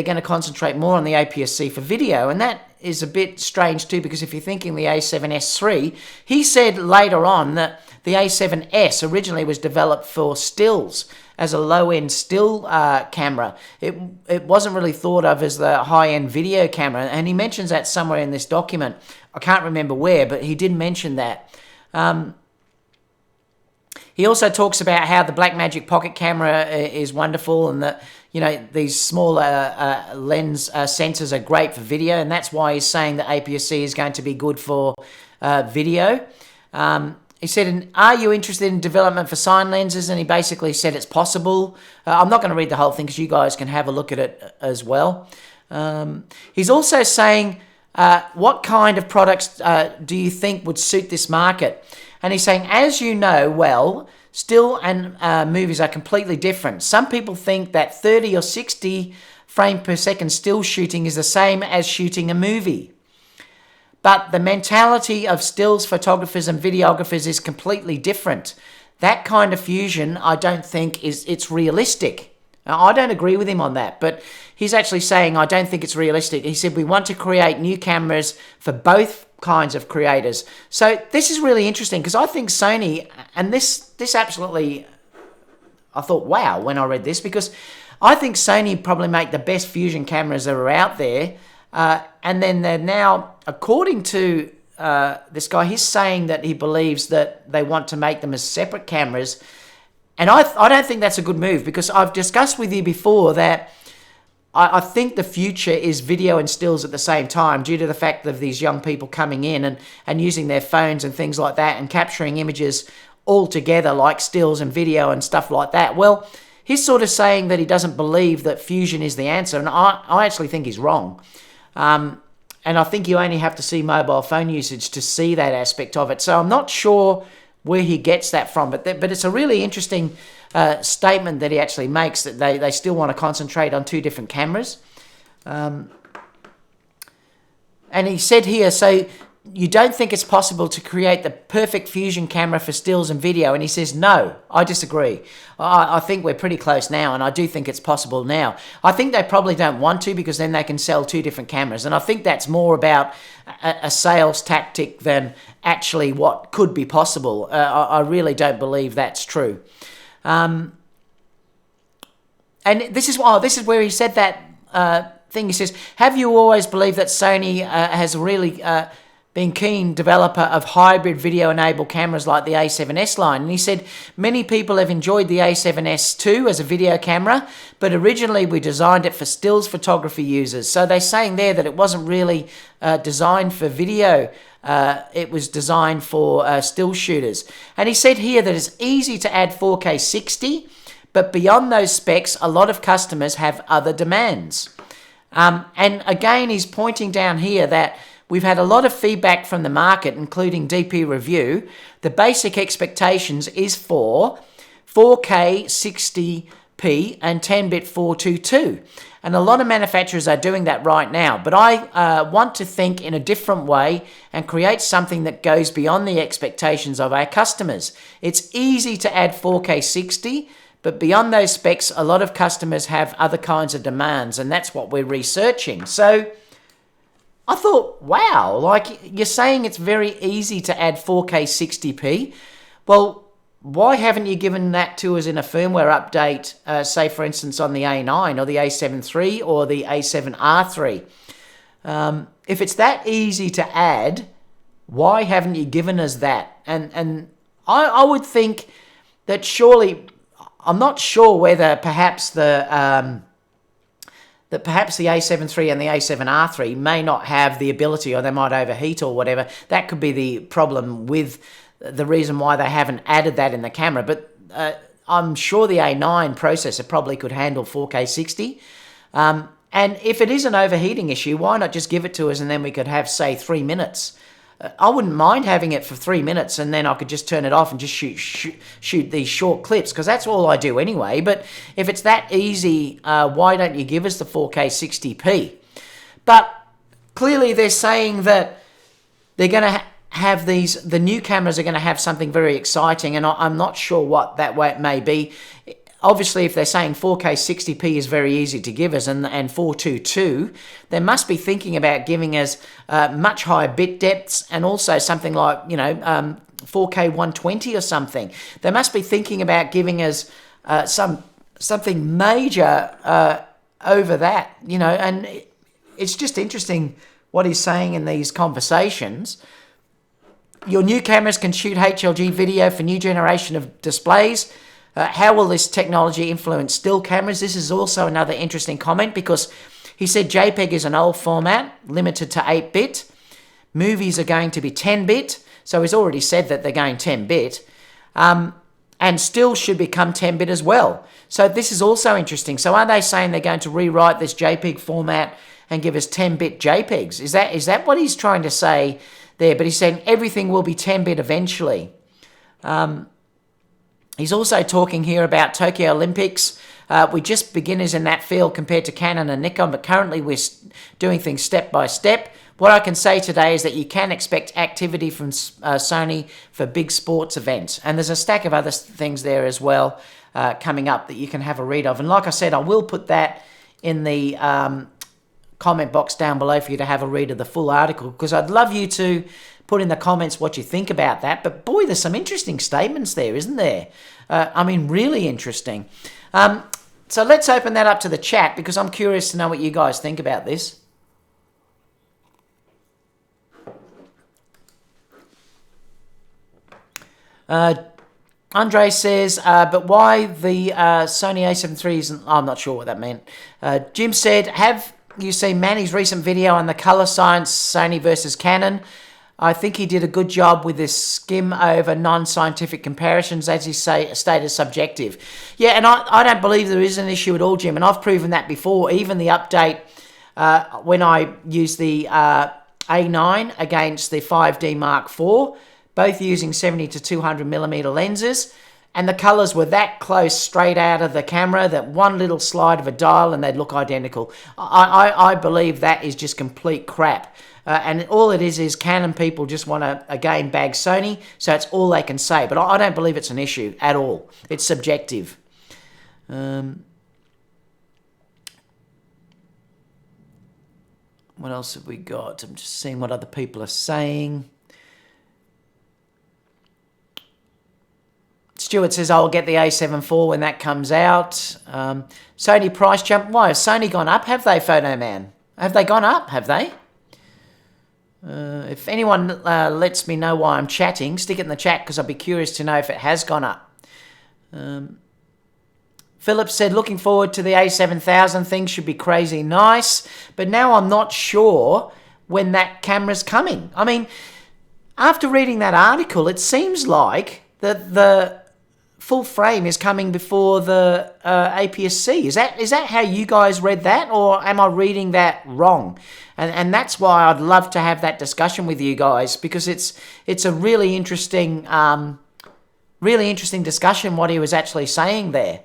going to concentrate more on the APS-C for video, and that is a bit strange too, because if you're thinking the A7S III, he said later on that the A7S originally was developed for stills, as a low-end still camera. It wasn't really thought of as the high-end video camera, and he mentions that somewhere in this document. I can't remember where, but he did mention that. He also talks about how the Blackmagic Pocket camera is wonderful, and that, you know, these smaller lens sensors are great for video, and that's why he's saying that APS-C is going to be good for video. He said, are you interested in development for sign lenses? And he basically said it's possible. I'm not going to read the whole thing because you guys can have a look at it as well. He's also saying, what kind of products do you think would suit this market? And he's saying, as you know well, still and movies are completely different. Some people think that 30 or 60 frame per second still shooting is the same as shooting a movie. But the mentality of stills photographers and videographers is completely different. That kind of fusion, I don't think it's realistic. Now, I don't agree with him on that, but he's actually saying, I don't think it's realistic. He said, we want to create new cameras for both kinds of creators. So this is really interesting because I think Sony, and this absolutely, I thought, wow, when I read this, because I think Sony probably make the best fusion cameras that are out there. And then they're now, according to this guy, he's saying that he believes that they want to make them as separate cameras. And I don't think that's a good move, because I've discussed with you before that I think the future is video and stills at the same time, due to the fact of these young people coming in and using their phones and things like that and capturing images all together like stills and video and stuff like that. Well, he's sort of saying that he doesn't believe that fusion is the answer, and I actually think he's wrong. And I think you only have to see mobile phone usage to see that aspect of it. So I'm not sure where he gets that from, but it's a really interesting statement that he actually makes, that they still want to concentrate on two different cameras. And he said here, so you don't think it's possible to create the perfect fusion camera for stills and video? And he says, no, I disagree. I think we're pretty close now, and I do think it's possible now. I think they probably don't want to, because then they can sell two different cameras. And I think that's more about a sales tactic than actually what could be possible. I really don't believe that's true. And this is where he said that thing. He says, have you always believed that Sony has really been keen developer of hybrid video-enabled cameras like the A7S line? And he said, many people have enjoyed the A7S II as a video camera, but originally we designed it for stills photography users. So they're saying there that it wasn't really designed for video. It was designed for still shooters. And he said here that it's easy to add 4K 60, but beyond those specs, a lot of customers have other demands. And again, he's pointing down here that we've had a lot of feedback from the market, including DP Review. The basic expectations is for 4K 60p and 10-bit 422. And a lot of manufacturers are doing that right now. But I want to think in a different way and create something that goes beyond the expectations of our customers. It's easy to add 4K 60, but beyond those specs, a lot of customers have other kinds of demands, and that's what we're researching. So I thought, wow, like, you're saying it's very easy to add 4K 60p. Well, why haven't you given that to us in a firmware update, say, for instance, on the A9 or the A7 III or the A7R3? If it's that easy to add, why haven't you given us that? And I would think that surely, I'm not sure whether perhaps the A7 III and the A7R3 may not have the ability, or they might overheat or whatever. That could be the problem with the reason why they haven't added that in the camera. But I'm sure the A9 processor probably could handle 4K 60. And if it is an overheating issue, why not just give it to us and then we could have, say, 3 minutes? I wouldn't mind having it for 3 minutes, and then I could just turn it off and just shoot these short clips, because that's all I do anyway. But if it's that easy, why don't you give us the 4K 60p? But clearly they're saying that they're going to have the new cameras are going to have something very exciting, and I'm not sure what that may be. Obviously, if they're saying 4K 60p is very easy to give us, and 422, they must be thinking about giving us much higher bit depths, and also something like, 4K 120 or something. They must be thinking about giving us something major over that, and it's just interesting what he's saying in these conversations. Your new cameras can shoot HLG video for new generation of displays. How will this technology influence still cameras? This is also another interesting comment, because he said JPEG is an old format, limited to 8-bit. Movies are going to be 10-bit. So he's already said that they're going 10-bit. And still should become 10-bit as well. So this is also interesting. So are they saying they're going to rewrite this JPEG format and give us 10-bit JPEGs? Is that what he's trying to say there? But he's saying everything will be 10-bit eventually. He's also talking here about Tokyo Olympics. We're just beginners in that field compared to Canon and Nikon, but currently we're doing things step by step. What I can say today is that you can expect activity from Sony for big sports events. And there's a stack of other things there as well coming up that you can have a read of. And like I said, I will put that in the comment box down below for you to have a read of the full article, because I'd love you to put in the comments what you think about that. But boy, there's some interesting statements there, isn't there? Really interesting. So let's open that up to the chat, because I'm curious to know what you guys think about this. Andre says, but why the Sony a7 III isn't... I'm not sure what that meant. Jim said, have you seen Manny's recent video on the color science Sony versus Canon? I think he did a good job with this skim over non-scientific comparisons, as he stated, subjective. Yeah, and I don't believe there is an issue at all, Jim, and I've proven that before. Even the update, when I used the A9 against the 5D Mark IV, both using 70 to 200 millimeter lenses, and the colours were that close straight out of the camera that one little slide of a dial and they'd look identical. I believe that is just complete crap. And all it is Canon people just want to, again, bag Sony, so that's all they can say. But I don't believe it's an issue at all. It's subjective. What else have we got? I'm just seeing what other people are saying. Stuart says, I'll get the A7 IV when that comes out. Sony price jump. Why, has Sony gone up? Have they, Photo Man? Have they gone up? Have they? If anyone lets me know why I'm chatting, stick it in the chat, because I'd be curious to know if it has gone up. Philip said, looking forward to the A7000. Things should be crazy nice. But now I'm not sure when that camera's coming. I mean, after reading that article, it seems like the full frame is coming before the APS-C. Is that how you guys read that, or am I reading that wrong? And that's why I'd love to have that discussion with you guys, because it's a really interesting discussion what he was actually saying there.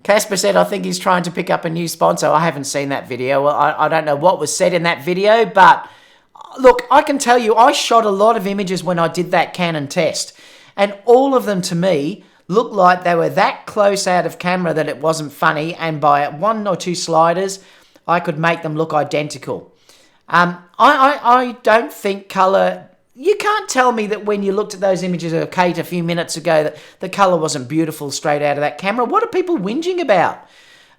Casper said, I think he's trying to pick up a new sponsor. I haven't seen that video. I don't know what was said in that video, but look, I can tell you, I shot a lot of images when I did that Canon test, and all of them to me looked like they were that close out of camera that it wasn't funny, and by one or two sliders, I could make them look identical. I don't think colour... You can't tell me that when you looked at those images of Kate a few minutes ago that the colour wasn't beautiful straight out of that camera. What are people whinging about?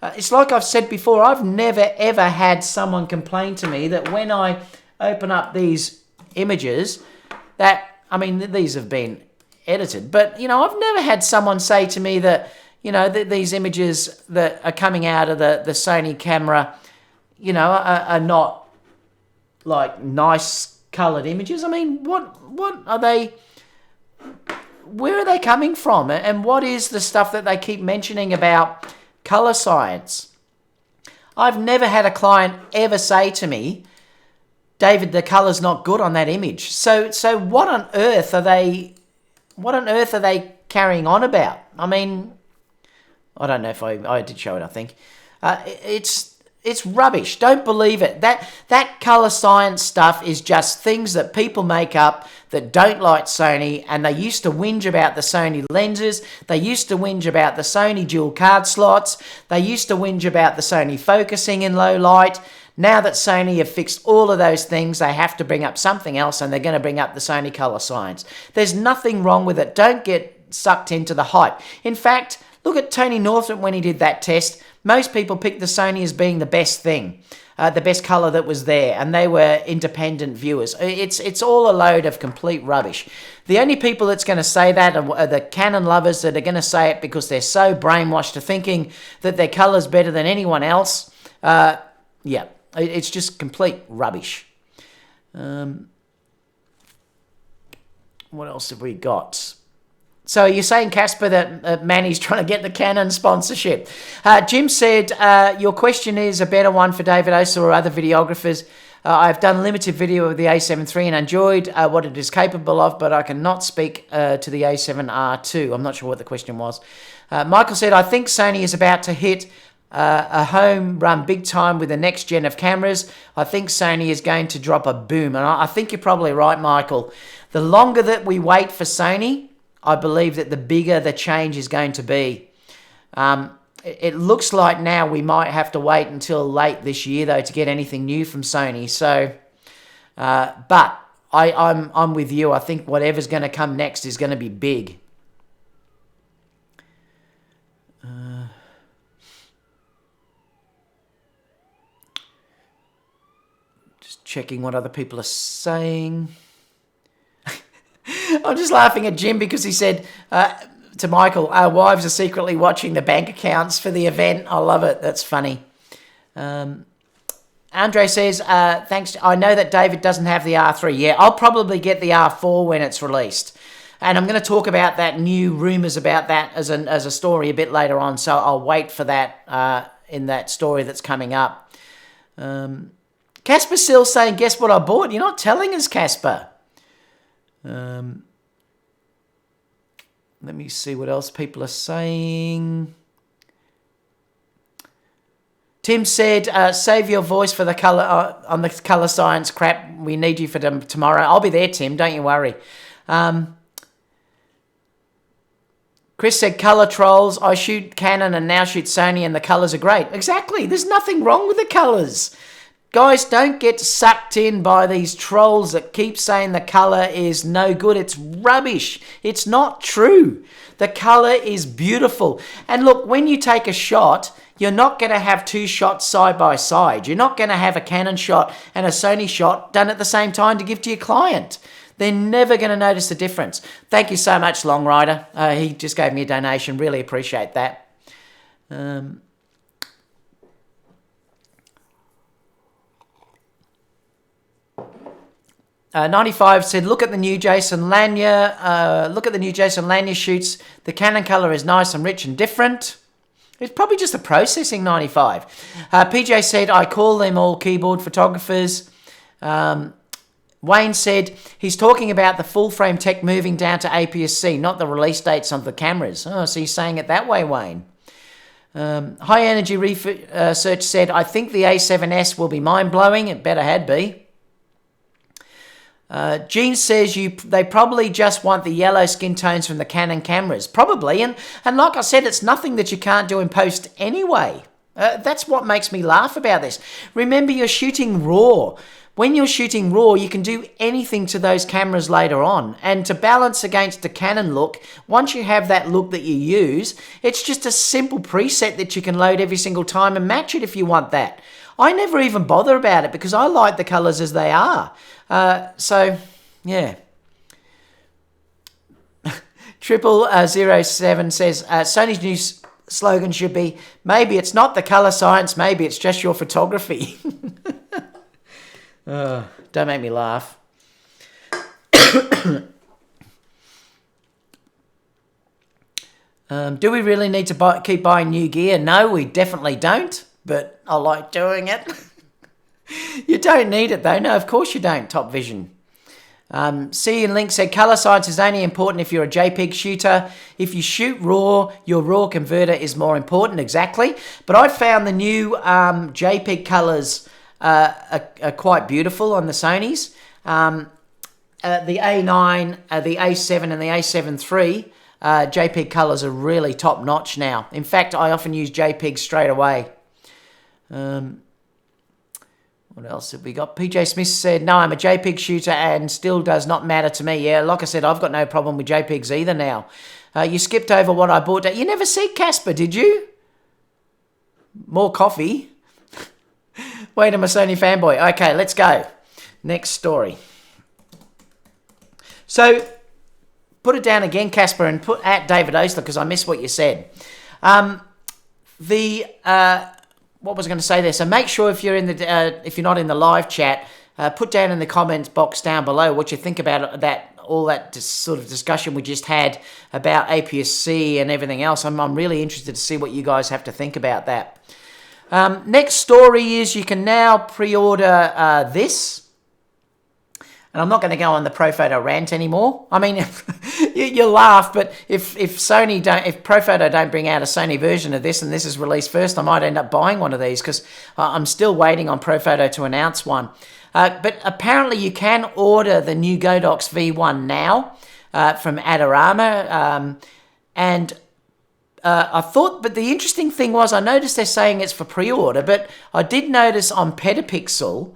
It's like I've said before, I've never ever had someone complain to me that when I open up these images that... I mean, these have been edited, but, I've never had someone say to me that, these images that are coming out of the Sony camera, are not, like, nice coloured images. I mean, what are they... Where are they coming from? And what is the stuff that they keep mentioning about colour science? I've never had a client ever say to me, David, the colour's not good on that image. So what on earth are they carrying on about? I mean, I don't know if I did show it, I think. It's rubbish. Don't believe it. That color science stuff is just things that people make up that don't like Sony, and they used to whinge about the Sony lenses. They used to whinge about the Sony dual card slots. They used to whinge about the Sony focusing in low light. Now that Sony have fixed all of those things, they have to bring up something else, and they're going to bring up the Sony color science. There's nothing wrong with it. Don't get sucked into the hype. In fact, look at Tony Northrup when he did that test. Most people picked the Sony as being the best thing, the best color that was there, and they were independent viewers. It's all a load of complete rubbish. The only people that's going to say that are the Canon lovers that are going to say it because they're so brainwashed to thinking that their color's better than anyone else. Yeah, it's just complete rubbish. What else have we got? So you're saying, Casper, that Manny's trying to get the Canon sponsorship. Jim said, your question is a better one for David Oastler or other videographers. I've done a limited video of the A7 III and enjoyed what it is capable of, but I cannot speak to the A7R II. I'm not sure what the question was. Michael said, I think Sony is about to hit a home run big time with the next gen of cameras. I think Sony is going to drop a boom. And I think you're probably right, Michael. The longer that we wait for Sony, I believe that the bigger the change is going to be. It looks like now we might have to wait until late this year, though, to get anything new from Sony. So, but I'm with you. I think whatever's going to come next is going to be big. Just checking what other people are saying. I'm just laughing at Jim because he said to Michael, our wives are secretly watching the bank accounts for the event. I love it. That's funny. Andre says, thanks. I know that David doesn't have the R3 yet. I'll probably get the R4 when it's released. And I'm going to talk about that new rumours about that as a story a bit later on. So I'll wait for that in that story that's coming up. Casper's still saying, guess what I bought? You're not telling us, Casper. Let me see what else people are saying. Tim said, save your voice for the color on the color science crap. We need you for tomorrow. I'll be there, Tim. Don't you worry. Chris said, color trolls. I shoot Canon and now shoot Sony and the colors are great. Exactly. There's nothing wrong with the colors. Guys, don't get sucked in by these trolls that keep saying the colour is no good. It's rubbish. It's not true. The colour is beautiful. And look, when you take a shot, you're not going to have two shots side by side. You're not going to have a Canon shot and a Sony shot done at the same time to give to your client. They're never going to notice the difference. Thank you so much, Long Rider. He just gave me a donation. Really appreciate that. 95 said, look at the new Jason Lanier. Look at the new Jason Lanier shoots. The Canon colour is nice and rich and different. It's probably just the processing, 95. PJ said, I call them all keyboard photographers. Wayne said, he's talking about the full frame tech moving down to APS-C, not the release dates of the cameras. Oh, so he's saying it that way, Wayne. High Energy Research said, I think the A7S will be mind-blowing. It better had be. Gene says they probably just want the yellow skin tones from the Canon cameras. Probably. And like I said, it's nothing that you can't do in post anyway. That's what makes me laugh about this. Remember, you're shooting RAW. When you're shooting RAW, you can do anything to those cameras later on. And to balance against the Canon look, once you have that look that you use, it's just a simple preset that you can load every single time and match it if you want that. I never even bother about it because I like the colours as they are. So, yeah. 0007 says, Sony's new slogan should be, maybe it's not the colour science, maybe it's just your photography. Don't make me laugh. Do we really need to keep buying new gear? No, we definitely don't, but I like doing it. You don't need it though. No, of course you don't, Top Vision. C and Link said color science is only important if you're a JPEG shooter. If you shoot RAW, your RAW converter is more important. Exactly. But I found the new JPEG colors are quite beautiful on the Sonys. The A9, the A7 and the A7 III JPEG colors are really top notch now. In fact, I often use JPEG straight away. What else have we got? PJ Smith said, no, I'm a JPEG shooter and still does not matter to me. Yeah, like I said, I've got no problem with JPEGs either now. You skipped over what I bought. You never see Casper, did you? More coffee. Wait, I'm a Sony fanboy. Okay, let's go. Next story. So, put it down again, Casper, and put at David Oastler because I missed what you said. What was I going to say there? So make sure if you're if you're not in the live chat, put down in the comments box down below what you think about all that sort of discussion we just had about APS-C and everything else. I'm really interested to see what you guys have to think about that. Next story is you can now pre-order this. And I'm not going to go on the Profoto rant anymore. I mean, you'll laugh, but if Profoto don't bring out a Sony version of this and this is released first, I might end up buying one of these because I'm still waiting on Profoto to announce one. But apparently you can order the new Godox V1 now from Adorama. I thought, but the interesting thing was I noticed they're saying it's for pre-order, but I did notice on Petapixel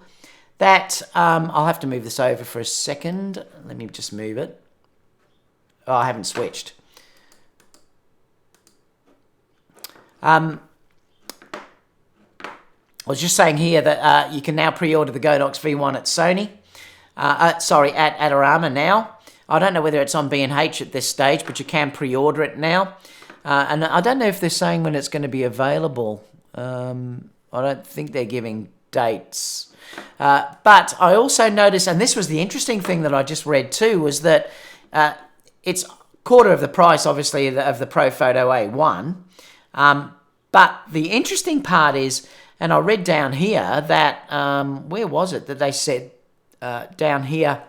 that, I'll have to move this over for a second. Let me just move it. Oh, I haven't switched. I was just saying here that you can now pre-order the Godox V1 at Sony. At Adorama now. I don't know whether it's on B&H at this stage, but you can pre-order it now. And I don't know if they're saying when it's going to be available. I don't think they're giving dates. But I also noticed, and this was the interesting thing that I just read too, was that it's quarter of the price, obviously, of the Profoto A1. But the interesting part is, and I read down here that, where was it that they said down here,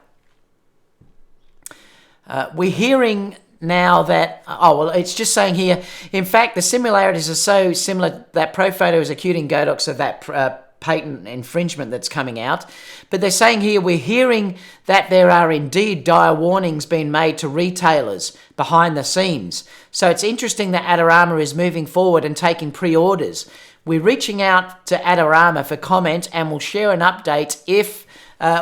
we're hearing now that, it's just saying here, in fact, the similarities are so similar that Profoto is accusing Godox of that patent infringement that's coming out. But they're saying here, we're hearing that there are indeed dire warnings being made to retailers behind the scenes. So it's interesting that Adorama is moving forward and taking pre-orders. We're reaching out to Adorama for comment and we'll share an update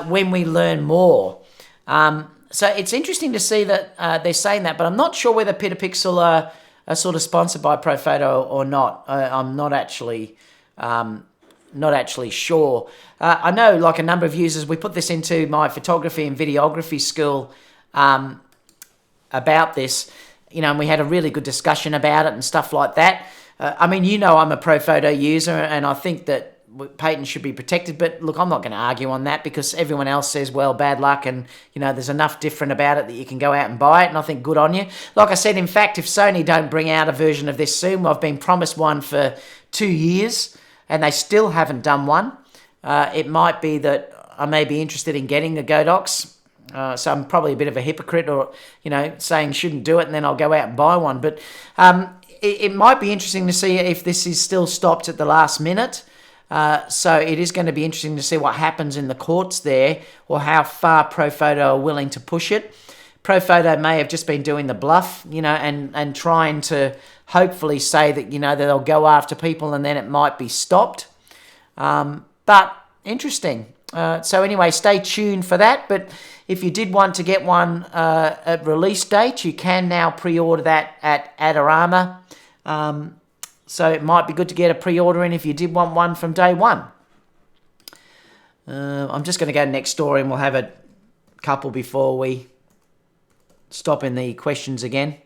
when we learn more. So it's interesting to see that they're saying that, but I'm not sure whether Petapixel are sort of sponsored by Profoto or not. I'm not actually sure. I know, like a number of users, we put this into my photography and videography school about this, and we had a really good discussion about it and stuff like that. I mean, I'm a Profoto user, and I think that patents should be protected, but look, I'm not going to argue on that because everyone else says, well, bad luck, and there's enough different about it that you can go out and buy it, and I think good on you. Like I said, in fact, if Sony don't bring out a version of this soon, I've been promised one for 2 years, and they still haven't done one. It might be that I may be interested in getting the Godox, so I'm probably a bit of a hypocrite, or saying shouldn't do it, and then I'll go out and buy one. But it might be interesting to see if this is still stopped at the last minute. So it is going to be interesting to see what happens in the courts there, or how far Profoto are willing to push it. Profoto may have just been doing the bluff, and trying to hopefully say that, that they'll go after people and then it might be stopped. But interesting. So anyway, stay tuned for that. But if you did want to get one at release date, you can now pre-order that at Adorama. So it might be good to get a pre-order in if you did want one from day one. I'm just going to go next story and we'll have a couple before we stop in the questions again.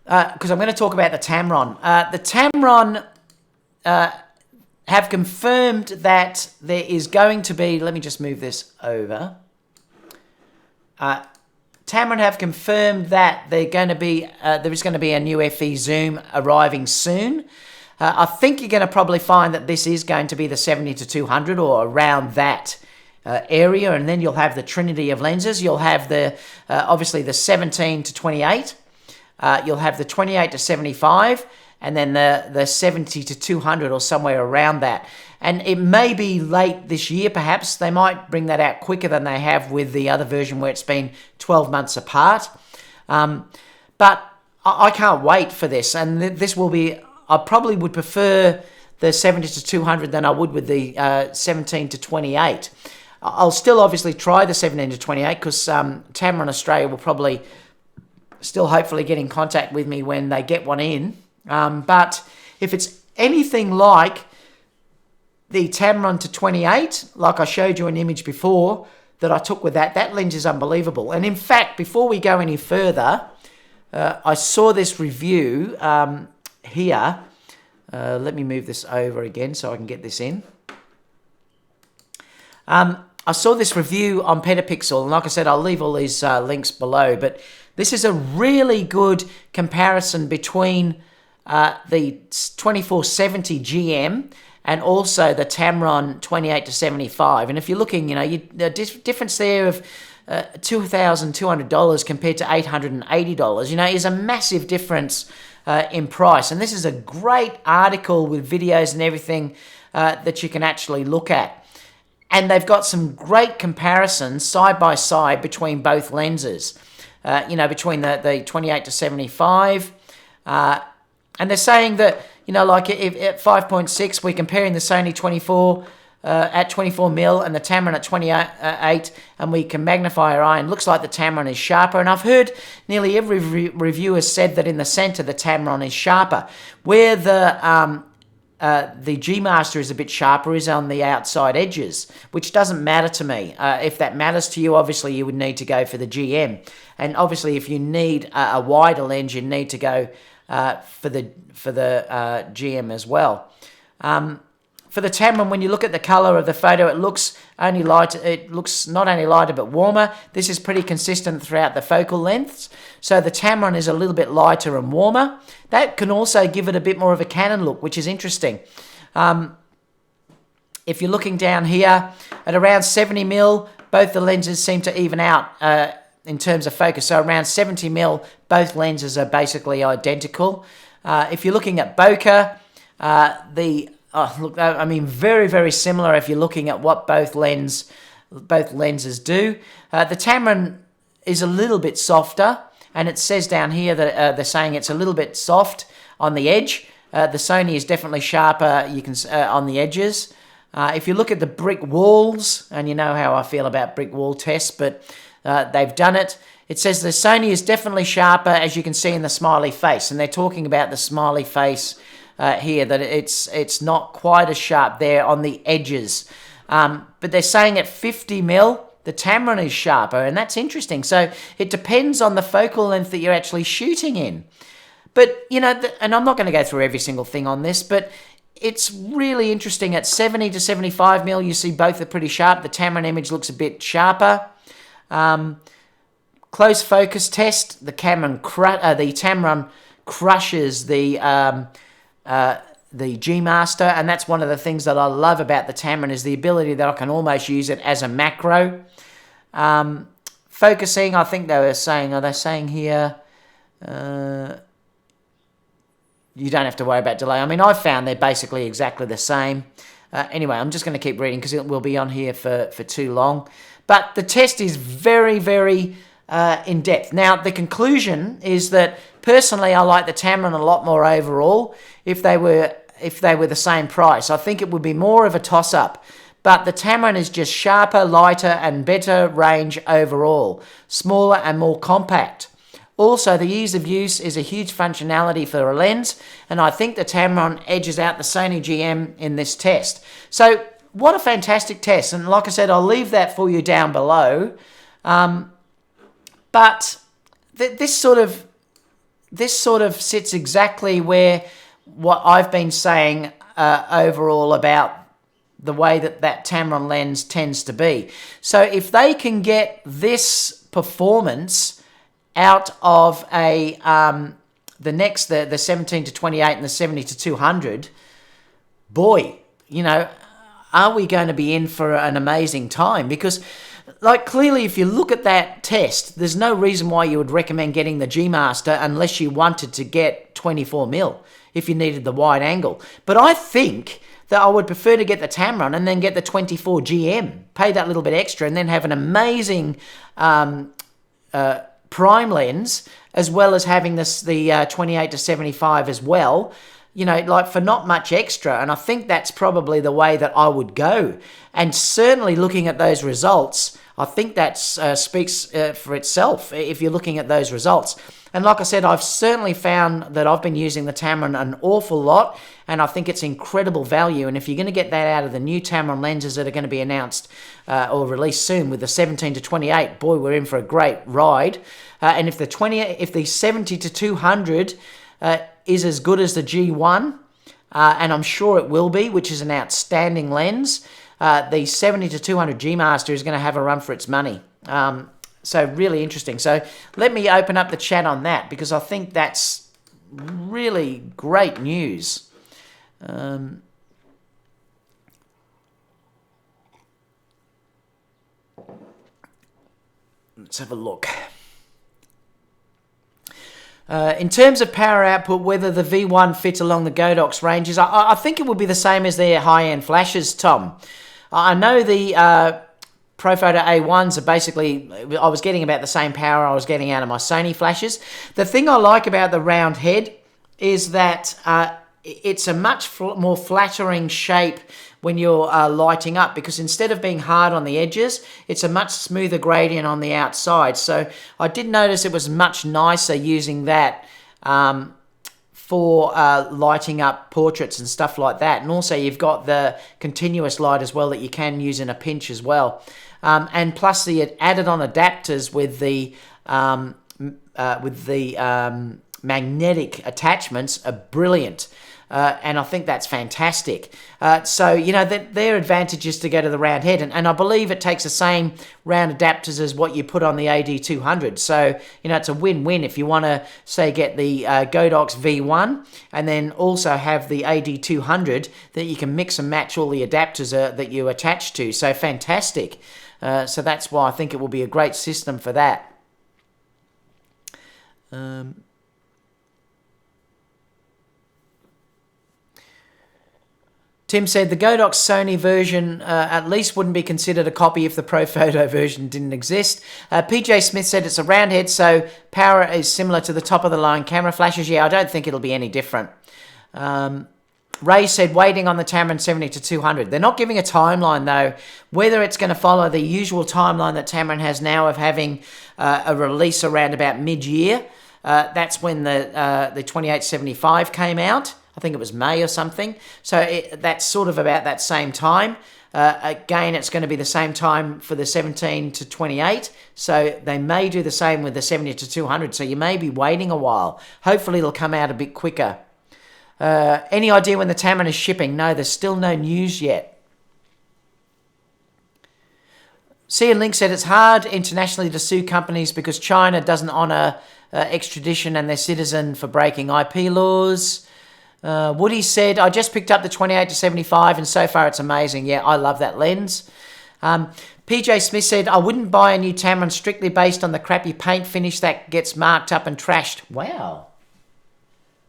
Because I'm going to talk about the Tamron. The Tamron have confirmed that there is going to be... Let me just move this over. Tamron have confirmed that there is going to be a new FE zoom arriving soon. I think you're going to probably find that this is going to be the 70-200 or around that area, and then you'll have the trinity of lenses. You'll have the obviously the 17 to 28. You'll have the 28 to 75, and then the 70 to 200 or somewhere around that. And it may be late this year, perhaps. They might bring that out quicker than they have with the other version where it's been 12 months apart. But I can't wait for this, and this will be, I probably would prefer the 70 to 200 than I would with the 17 to 28. I'll still obviously try the 17 to 28 because Tamron Australia will probably still hopefully get in contact with me when they get one in. But if it's anything like the Tamron to 28, like I showed you an image before that I took with that lens is unbelievable. And in fact, before we go any further, I saw this review here. Let me move this over again so I can get this in. I saw this review on Petapixel, and like I said, I'll leave all these links below, but this is a really good comparison between the 2470 GM and also the Tamron 28 to 75. And if you're looking, the difference there of $2,200 compared to $880, is a massive difference in price. And this is a great article with videos and everything that you can actually look at. And they've got some great comparisons side by side between both lenses, between the 28 to 75. And they're saying that, like if at 5.6, we're comparing the Sony 24 at 24mm and the Tamron at 28, and we can magnify our eye, and looks like the Tamron is sharper. And I've heard nearly every reviewer said that in the center the Tamron is sharper. Where the G Master is a bit sharper is on the outside edges, which doesn't matter to me. If that matters to you, obviously you would need to go for the GM. And obviously if you need a wider lens, you need to go for the GM as well. For the Tamron, when you look at the color of the photo, it looks not only lighter but warmer. This is pretty consistent throughout the focal lengths. So the Tamron is a little bit lighter and warmer. That can also give it a bit more of a Canon look, which is interesting. If you're looking down here at around 70mm, both the lenses seem to even out in terms of focus. So around 70mm, both lenses are basically identical. If you're looking at bokeh, very, very similar if you're looking at what both lenses do. The Tamron is a little bit softer, and it says down here that they're saying it's a little bit soft on the edge. The Sony is definitely sharper on the edges. If you look at the brick walls, and you know how I feel about brick wall tests, but they've done it. It says the Sony is definitely sharper, as you can see in the smiley face, and they're talking about the smiley face here, that it's not quite as sharp there on the edges. But they're saying at 50mm, the Tamron is sharper, and that's interesting. So it depends on the focal length that you're actually shooting in. But, and I'm not going to go through every single thing on this, but it's really interesting. At 70 to 75mm, you see both are pretty sharp. The Tamron image looks a bit sharper. Close focus test, the Tamron crushes the G Master, and that's one of the things that I love about the Tamron is the ability that I can almost use it as a macro. Focusing, I think are they saying here, you don't have to worry about delay. I mean, I've found they're basically exactly the same. Anyway, I'm just going to keep reading because it will be on here for too long. But the test is very, very in depth. Now, the conclusion is that personally, I like the Tamron a lot more overall. If they were the same price, I think it would be more of a toss-up. But the Tamron is just sharper, lighter, and better range overall. Smaller and more compact. Also, the ease of use is a huge functionality for a lens, and I think the Tamron edges out the Sony GM in this test. So, what a fantastic test, and like I said, I'll leave that for you down below. But this sort of sits exactly where what I've been saying overall about the way that Tamron lens tends to be. So if they can get this performance out of the 17 to 28 and the 70 to 200, boy, are we going to be in for an amazing time? Because, like, clearly, if you look at that test, there's no reason why you would recommend getting the G Master unless you wanted to get 24mm, if you needed the wide angle. But I think that I would prefer to get the Tamron and then get the 24 GM, pay that little bit extra, and then have an amazing prime lens, as well as having the 28 to 75 as well, you know, like for not much extra. And I think that's probably the way that I would go. And certainly looking at those results, I think that speaks for itself if you're looking at those results. And like I said, I've certainly found that I've been using the Tamron an awful lot, and I think it's incredible value. And if you're going to get that out of the new Tamron lenses that are going to be announced or released soon with the 17 to 28, boy, we're in for a great ride. And if the 70 to 200 is as good as the G1, and I'm sure it will be, which is an outstanding lens, the 70 to 200 G Master is going to have a run for its money. So really interesting. So let me open up the chat on that, because I think that's really great news. Let's have a look. In terms of power output, whether the V1 fits along the Godox ranges, I think it would be the same as their high-end flashes, Tom. I know the Profoto A1s are basically, I was getting about the same power I was getting out of my Sony flashes. The thing I like about the round head is that it's a much more flattering shape when you're lighting up, because instead of being hard on the edges, it's a much smoother gradient on the outside. So I did notice it was much nicer using that for lighting up portraits and stuff like that. And also you've got the continuous light as well that you can use in a pinch as well. And plus the added on adapters with the magnetic attachments are brilliant. And I think that's fantastic. So, you know, their advantage is to go to the round head. And I believe it takes the same round adapters as what you put on the AD200. So, you know, it's a win-win if you want to, say, get the Godox V1 and then also have the AD200, that you can mix and match all the adapters that you attach to. So fantastic. So that's why I think it will be a great system for that. Tim said the Godox Sony version at least wouldn't be considered a copy if the Profoto version didn't exist. PJ Smith said it's a round head, so power is similar to the top-of-the-line camera flashes. Yeah, I don't think it'll be any different. Ray said waiting on the Tamron 70 to 200. They're not giving a timeline, though. Whether it's going to follow the usual timeline that Tamron has now of having a release around about mid-year. That's when the 2875 came out. I think it was May or something. So that's sort of about that same time. Again, it's going to be the same time for the 17 to 28. So they may do the same with the 70 to 200. So you may be waiting a while. Hopefully it'll come out a bit quicker. Any idea when the Tamron is shipping? No, there's still no news yet. Cian Link said it's hard internationally to sue companies because China doesn't honour extradition and their citizen for breaking IP laws. Woody said, I just picked up the 28 to 75 and so far it's amazing. Yeah, I love that lens. PJ Smith said, I wouldn't buy a new Tamron strictly based on the crappy paint finish that gets marked up and trashed. Wow.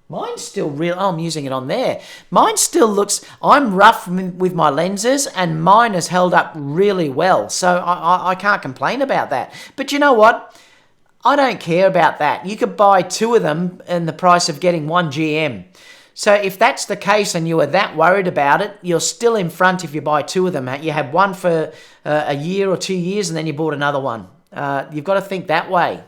Mine's still real. Oh, I'm using it on there. Mine still looks, I'm rough with my lenses and mine has held up really well. So I can't complain about that. But you know what? I don't care about that. You could buy two of them in the price of getting one GM. So if that's the case and you are that worried about it, you're still in front if you buy two of them. You had one for a year or 2 years and then you bought another one. You've got to think that way.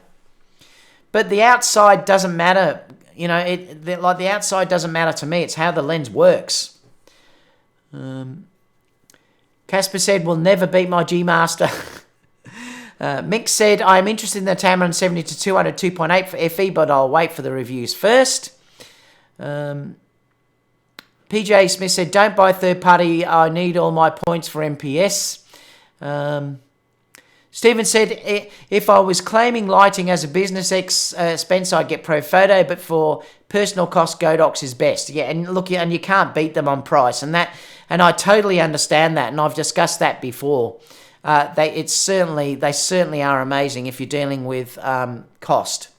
But the outside doesn't matter. You know, the outside doesn't matter to me. It's how the lens works. Casper said, we'll never beat my G Master. Mick said, I am interested in the Tamron 70 to 200 2.8 for FE, but I'll wait for the reviews first. PJ Smith said, don't buy third party. I need all my points for MPS. Stephen said, if I was claiming lighting as a business expense, I'd get Profoto, but for personal cost, Godox is best. Yeah, and look, and you can't beat them on price. And And I totally understand that, and I've discussed that before. They certainly are amazing if you're dealing with cost.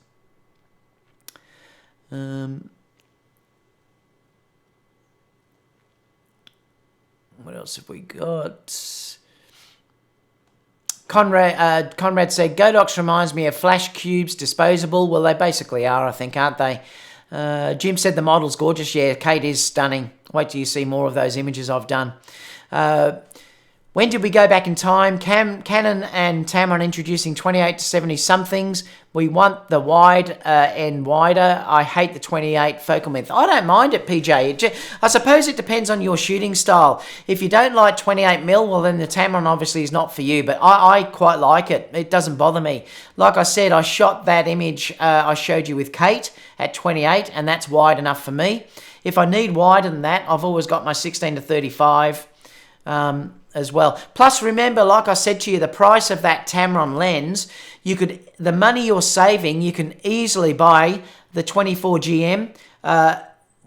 What else have we got? Conrad said, Godox reminds me of Flash Cubes disposable. Well, they basically are, I think, aren't they? Jim said the model's gorgeous. Yeah, Kate is stunning. Wait till you see more of those images I've done. When did we go back in time? Canon and Tamron introducing 28 to 70 somethings. We want the wide end wider. I hate the 28 focal length. I don't mind it, PJ. I suppose it depends on your shooting style. If you don't like 28 mil, well then the Tamron obviously is not for you. But I quite like it. It doesn't bother me. Like I said, I shot that image I showed you with Kate at 28, and that's wide enough for me. If I need wider than that, I've always got my 16 to 35. As well. Plus, remember, like I said to you, the price of that Tamron lens, the money you're saving, you can easily buy the 24 GM,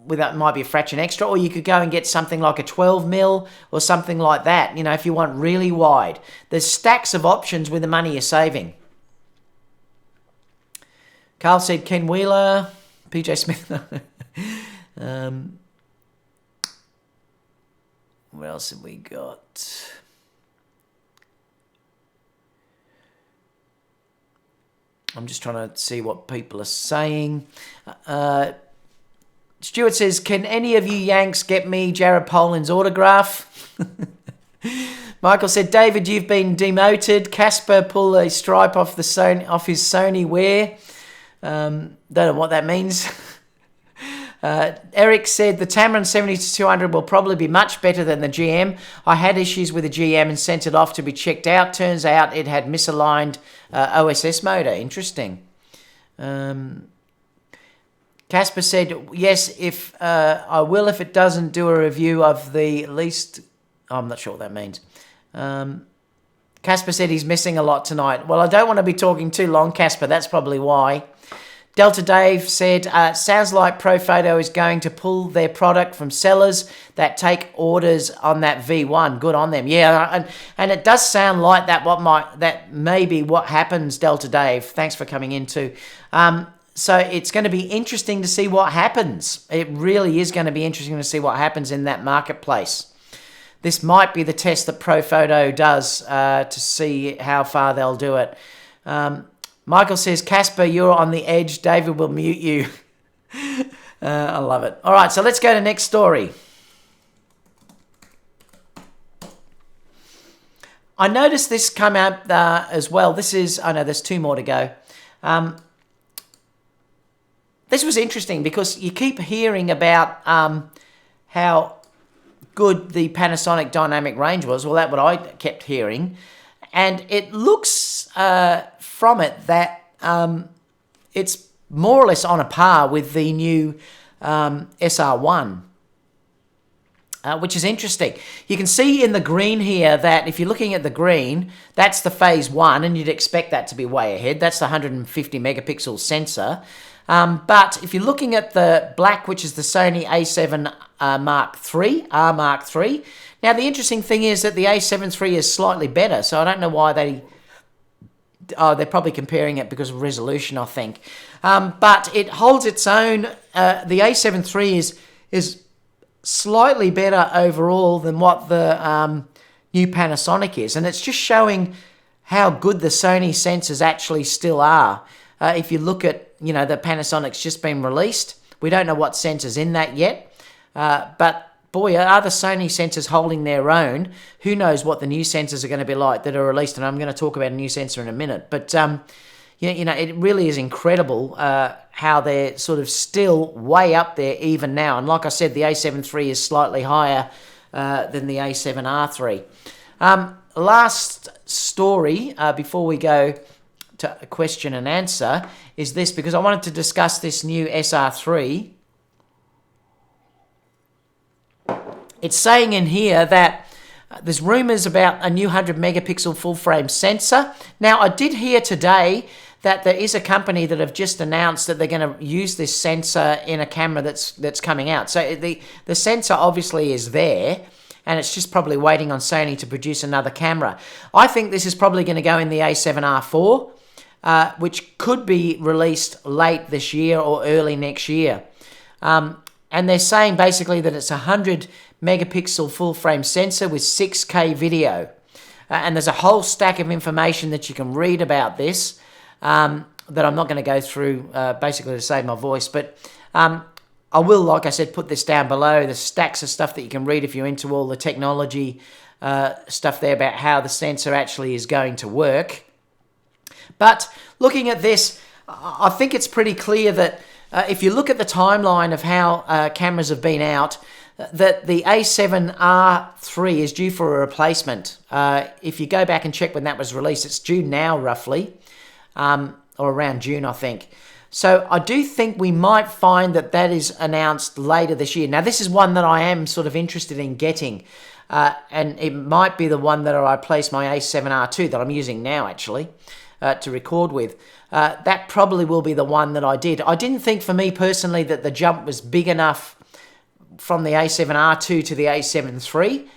without, might be a fraction extra, or you could go and get something like a 12 mil or something like that, you know, if you want really wide. There's stacks of options with the money you're saving. Carl said Ken Wheeler, PJ Smith. What else have we got? I'm just trying to see what people are saying. Stuart says, can any of you Yanks get me Jared Polin's autograph? Michael said, David, you've been demoted. Casper pull a stripe off his Sony wear. Don't know what that means. Eric said the Tamron 70-200 will probably be much better than the GM. I had issues with the GM and sent it off to be checked out. Turns out it had misaligned OSS motor. Interesting. Casper said, yes, if I will if it doesn't do a review of the least... I'm not sure what that means. Casper said he's missing a lot tonight. Well, I don't want to be talking too long, Casper. That's probably why. Delta Dave said, sounds like Profoto is going to pull their product from sellers that take orders on that V1. Good on them. Yeah, and it does sound like that may be what happens, Delta Dave. Thanks for coming in too. So it's going to be interesting to see what happens. It really is going to be interesting to see what happens in that marketplace. This might be the test that Profoto does to see how far they'll do it. Michael says, Casper, you're on the edge. David will mute you. I love it. All right, so let's go to next story. I noticed this come out as well. This is, I know there's two more to go. This was interesting because you keep hearing about how good the Panasonic dynamic range was. Well, that's what I kept hearing. And it looks from it that it's more or less on a par with the new SR1, which is interesting. You can see in the green here that if you're looking at the green, that's the phase 1, and you'd expect that to be way ahead. That's the 150 megapixel sensor. But if you're looking at the black, which is the Sony A7 Mark III, now, the interesting thing is that the A7 III is slightly better, so I don't know why they're probably comparing it because of resolution, I think. But it holds its own. The A7 III is slightly better overall than what the new Panasonic is, and it's just showing how good the Sony sensors actually still are. If you look at, you know, the Panasonic's just been released. We don't know what sensor's in that yet, but boy, are the Sony sensors holding their own. Who knows what the new sensors are going to be like that are released, and I'm going to talk about a new sensor in a minute. But, you know, it really is incredible how they're sort of still way up there even now. And like I said, the A7 III is slightly higher than the A7R III. Last story before we go to a question and answer is this, because I wanted to discuss this new SR3. It's saying in here that there's rumours about a new 100 megapixel full frame sensor. Now, I did hear today that there is a company that have just announced that they're going to use this sensor in a camera that's coming out. So the sensor obviously is there. and it's just probably waiting on Sony to produce another camera. I think this is probably going to go in the A7R4, which could be released late this year or early next year. And they're saying basically that it's a 100 megapixel full frame sensor with 6K video. And there's a whole stack of information that you can read about this that I'm not going to go through basically to save my voice. But I will, like I said, put this down below. There's stacks of stuff that you can read if you're into all the technology stuff there about how the sensor actually is going to work. But looking at this, I think it's pretty clear that if you look at the timeline of how cameras have been out, that the A7R3 is due for a replacement. If you go back and check when that was released, it's due now roughly, or around June, I think. So I do think we might find that that is announced later this year. Now, this is one that I am sort of interested in getting, and it might be the one that I replace my A7R2 that I'm using now, actually, to record with. That probably will be the one that I did. I didn't think, for me personally, that the jump was big enough from the A7R2 to the A7 III,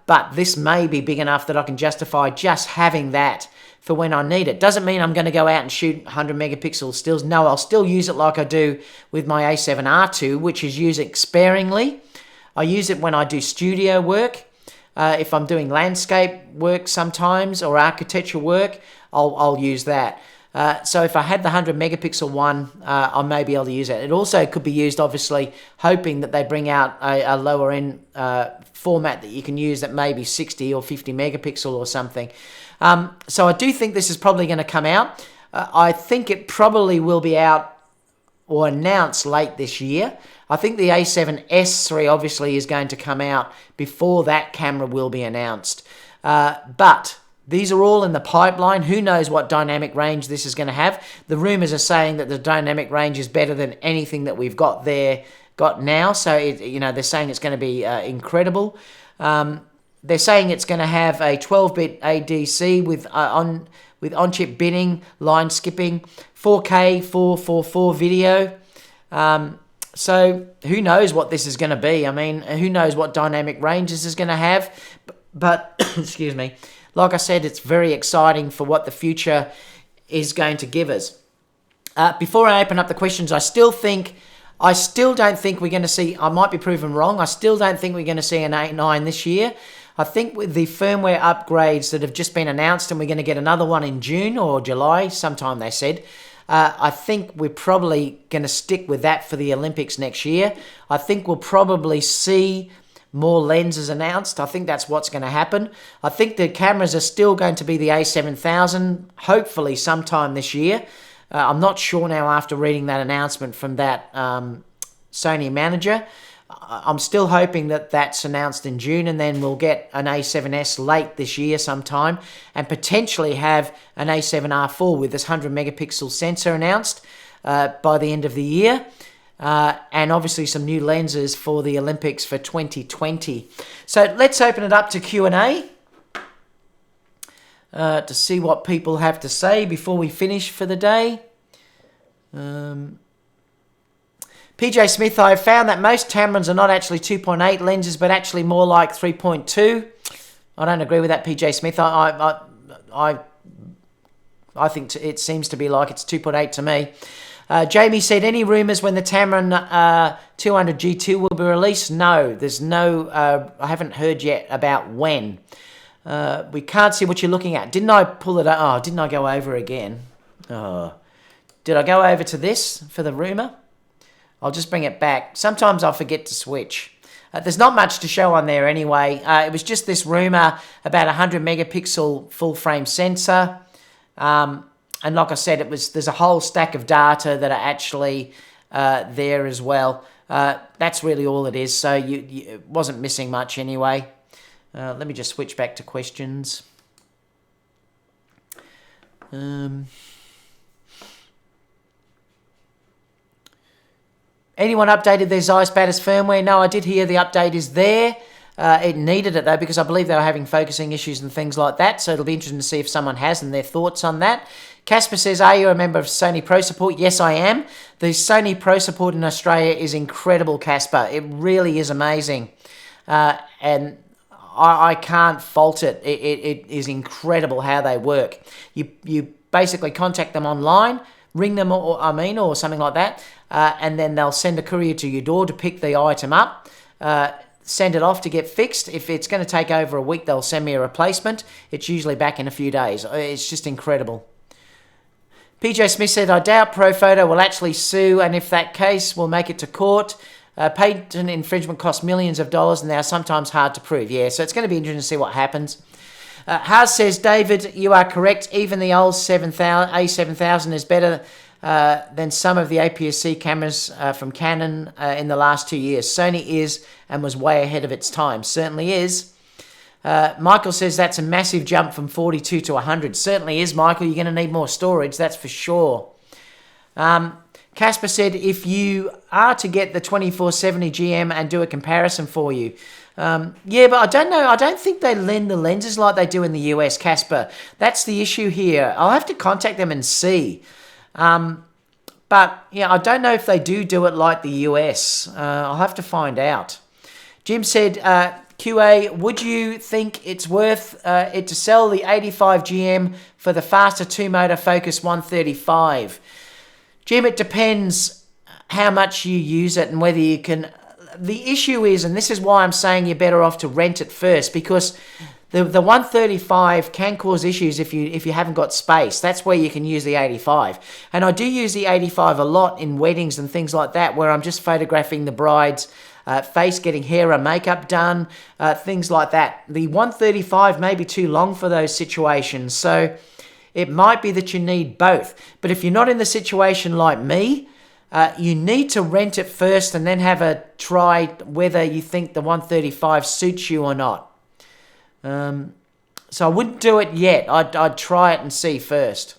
but this may be big enough that I can justify just having that for when I need it. Doesn't mean I'm going to go out and shoot 100 megapixel stills. No, I'll still use it like I do with my A7R2, which is use it sparingly. I use it when I do studio work. If I'm doing landscape work sometimes or architectural work, I'll use that. So if I had the 100 megapixel one, I may be able to use it. It also could be used, obviously, hoping that they bring out a lower end format that you can use that may be 60 or 50 megapixel or something. So I do think this is probably going to come out. I think it probably will be out or announced late this year. I think the A7S III obviously is going to come out before that camera will be announced. But these are all in the pipeline. Who knows what dynamic range this is going to have? The rumors are saying that the dynamic range is better than anything that we've got now. So they're saying it's going to be incredible. They're saying it's going to have a 12-bit ADC with on-chip binning, line skipping, 4K 444 video. So who knows what this is going to be? I mean, who knows what dynamic range this is going to have? But excuse me. Like I said, it's very exciting for what the future is going to give us. Before I open up the questions, I still don't think we're going to see, I might be proven wrong, I still don't think we're going to see an 8.9 this year. I think with the firmware upgrades that have just been announced, and we're going to get another one in June or July, sometime they said, I think we're probably going to stick with that for the Olympics next year. I think we'll probably see more lenses announced. I think that's what's going to happen. I think the cameras are still going to be the A7000, hopefully sometime this year. I'm not sure now after reading that announcement from that Sony manager. I'm still hoping that that's announced in June, and then we'll get an A7S late this year sometime, and potentially have an A7R4 with this 100 megapixel sensor announced by the end of the year. And obviously some new lenses for the Olympics for 2020. So let's open it up to Q&A to see what people have to say before we finish for the day. PJ Smith, I found that most Tamrons are not actually 2.8 lenses, but actually more like 3.2. I don't agree with that, PJ Smith. I think it seems to be like it's 2.8 to me. Jamie said, any rumours when the Tamron 200 G2 will be released? No, there's no, I haven't heard yet about when. We can't see what you're looking at. Didn't I pull it up? Oh, didn't I go over again? Oh, did I go over to this for the rumour? I'll just bring it back. Sometimes I'll forget to switch. There's not much to show on there anyway. It was just this rumour about a 100 megapixel full frame sensor. And like I said, there's a whole stack of data that are actually there as well. That's really all it is. So it wasn't missing much anyway. Let me just switch back to questions. Anyone updated their Zeiss Batis firmware? No, I did hear the update is there. It needed it though, because I believe they were having focusing issues and things like that. So it'll be interesting to see if someone has and their thoughts on that. Casper says, are you a member of Sony Pro Support? Yes, I am. The Sony Pro Support in Australia is incredible, Casper. It really is amazing. and I can't fault it. It is incredible how they work. You basically contact them online, ring them or something like that, and then they'll send a courier to your door to pick the item up, send it off to get fixed. If it's going to take over a week, they'll send me a replacement. It's usually back in a few days. It's just incredible. PJ Smith said, I doubt Profoto will actually sue, and if that case, will make it to court. Patent infringement costs millions of dollars, and they are sometimes hard to prove. Yeah, so it's going to be interesting to see what happens. Haas says, David, you are correct. Even the old A7000 is better than some of the APS-C cameras from Canon in the last 2 years. Sony is and was way ahead of its time. Certainly is. Michael says that's a massive jump from 42 to 100. Certainly is, Michael. You're going to need more storage, that's for sure. Casper said, if you are to get the 2470 GM and do a comparison for you. Yeah, but I don't know. I don't think they lend the lenses like they do in the US, Casper. That's the issue here. I'll have to contact them and see. But, yeah, I don't know if they do it like the US. I'll have to find out. Jim said, QA, would you think it's worth it to sell the 85 GM for the faster 2-motor Focus 135? Jim, it depends how much you use it and whether you can. The issue is, and this is why I'm saying you're better off to rent it first, because the 135 can cause issues if you haven't got space. That's where you can use the 85. And I do use the 85 a lot in weddings and things like that, where I'm just photographing the bride's face, getting hair and makeup done, things like that. The 135 may be too long for those situations, so it might be that you need both. But if you're not in the situation like me, you need to rent it first and then have a try whether you think the 135 suits you or not. So I wouldn't do it yet. I'd try it and see first.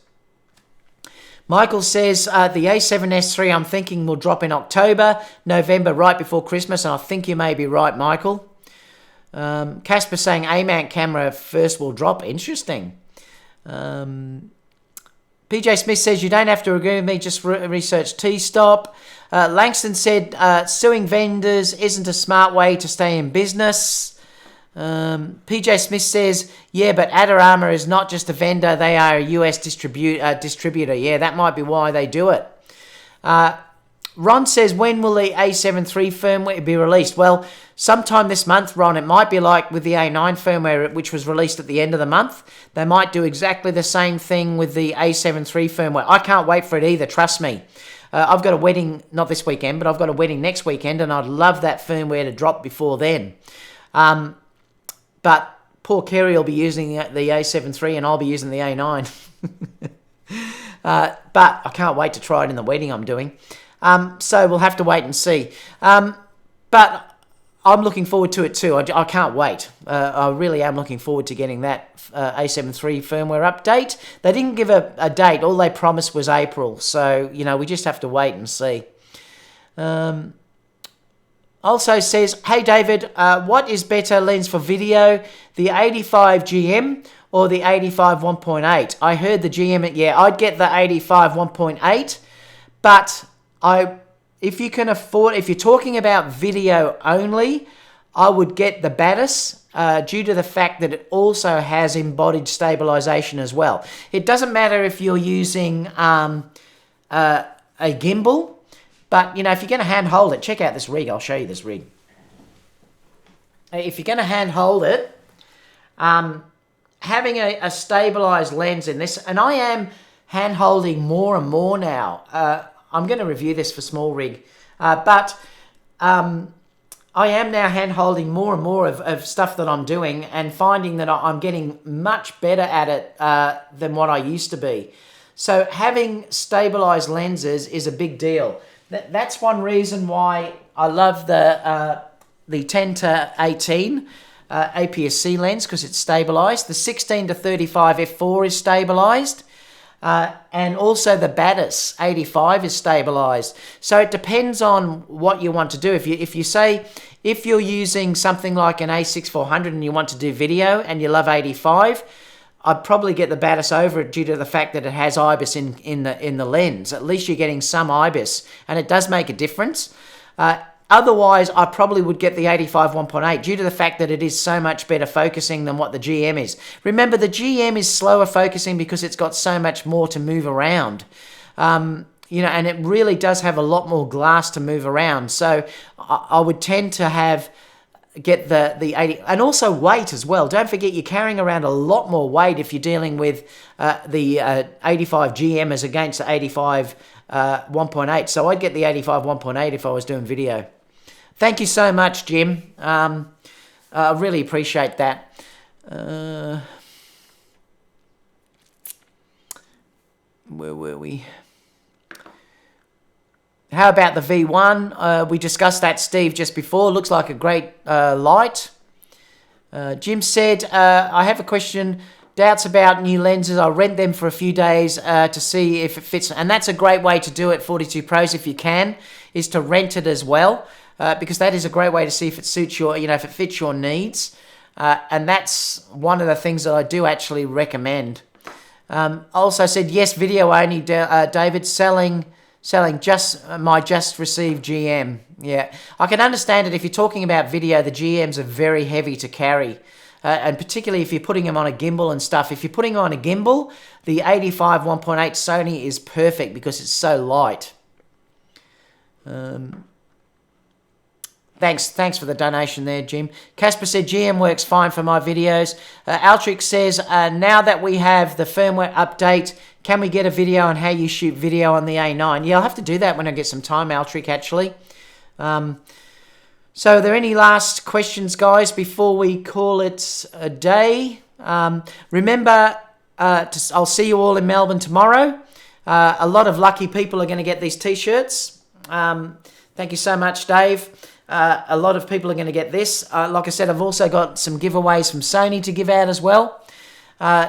Michael says, the A7S III I'm thinking will drop in October, November, right before Christmas, and I think you may be right, Michael. Casper saying A-mount camera first will drop. Interesting. PJ Smith says, you don't have to agree with me, just research T-stop. Langston said, suing vendors isn't a smart way to stay in business. PJ Smith says, yeah, but Adder Armour is not just a vendor, they are a US distributor. Yeah, that might be why they do it. Ron says, when will the A7 III firmware be released? Well, sometime this month, Ron. It might be like with the A9 firmware, which was released at the end of the month. They might do exactly the same thing with the A7 III firmware. I can't wait for it either, trust me. I've got a wedding, not this weekend, but I've got a wedding next weekend, and I'd love that firmware to drop before then. But poor Kerry will be using the A7 III, and I'll be using the A9. But I can't wait to try it in the wedding I'm doing. So we'll have to wait and see. But I'm looking forward to it too. I can't wait. I really am looking forward to getting that A7 III firmware update. They didn't give a date. All they promised was April. So, we just have to wait and see. Also says, hey David, what is better lens for video, the 85 GM or the 85 1.8? I heard the GM, yeah, I'd get the 85 1.8, but if you can afford, if you're talking about video only, I would get the Batis due to the fact that it also has embodied stabilization as well. It doesn't matter if you're using a gimbal, but, if you're going to hand hold it, check out this rig. I'll show you this rig. If you're going to hand hold it, having a stabilized lens in this, and I am hand holding more and more now. I'm going to review this for small rig, but I am now hand holding more and more of stuff that I'm doing and finding that I'm getting much better at it than what I used to be. So having stabilized lenses is a big deal. That's one reason why I love the 10 to 18 APS-C lens, because it's stabilized. The 16 to 35 f4 is stabilized. And also the Batis 85 is stabilized. So it depends on what you want to do. If you're using something like an A6400 and you want to do video and you love 85, I'd probably get the Batis over it due to the fact that it has IBIS in the lens. At least you're getting some IBIS, and it does make a difference. Otherwise, I probably would get the 85 1.8 due to the fact that it is so much better focusing than what the GM is. Remember, the GM is slower focusing because it's got so much more to move around. You know, and it really does have a lot more glass to move around. So I would tend to get the 80, and also weight as well. Don't forget, you're carrying around a lot more weight if you're dealing with the 85 GM as against the 85 1.8. So I'd get the 85 1.8 if I was doing video. Thank you so much, Jim. I really appreciate that. Where were we? How about the V1? We discussed that, Steve, just before. Looks like a great light. Jim said, I have a question. Doubts about new lenses. I'll rent them for a few days to see if it fits. And that's a great way to do it, 42 Pros, if you can, is to rent it as well. Because that is a great way to see if it suits your, if it fits your needs. And that's one of the things that I do actually recommend. Also said, yes, video only, David, selling just received GM. Yeah, I can understand it. If you're talking about video, the GMs are very heavy to carry. And particularly if you're putting them on a gimbal and stuff. If you're putting on a gimbal, the 85 1.8 Sony is perfect because it's so light. Thanks for the donation there, Jim. Casper said, GM works fine for my videos. Altric says, now that we have the firmware update, can we get a video on how you shoot video on the A9? Yeah, I'll have to do that when I get some time, Altric, actually. So are there any last questions, guys, before we call it a day? Remember, I'll see you all in Melbourne tomorrow. A lot of lucky people are going to get these T-shirts. Thank you so much, Dave. A lot of people are going to get this. Like I said, I've also got some giveaways from Sony to give out as well.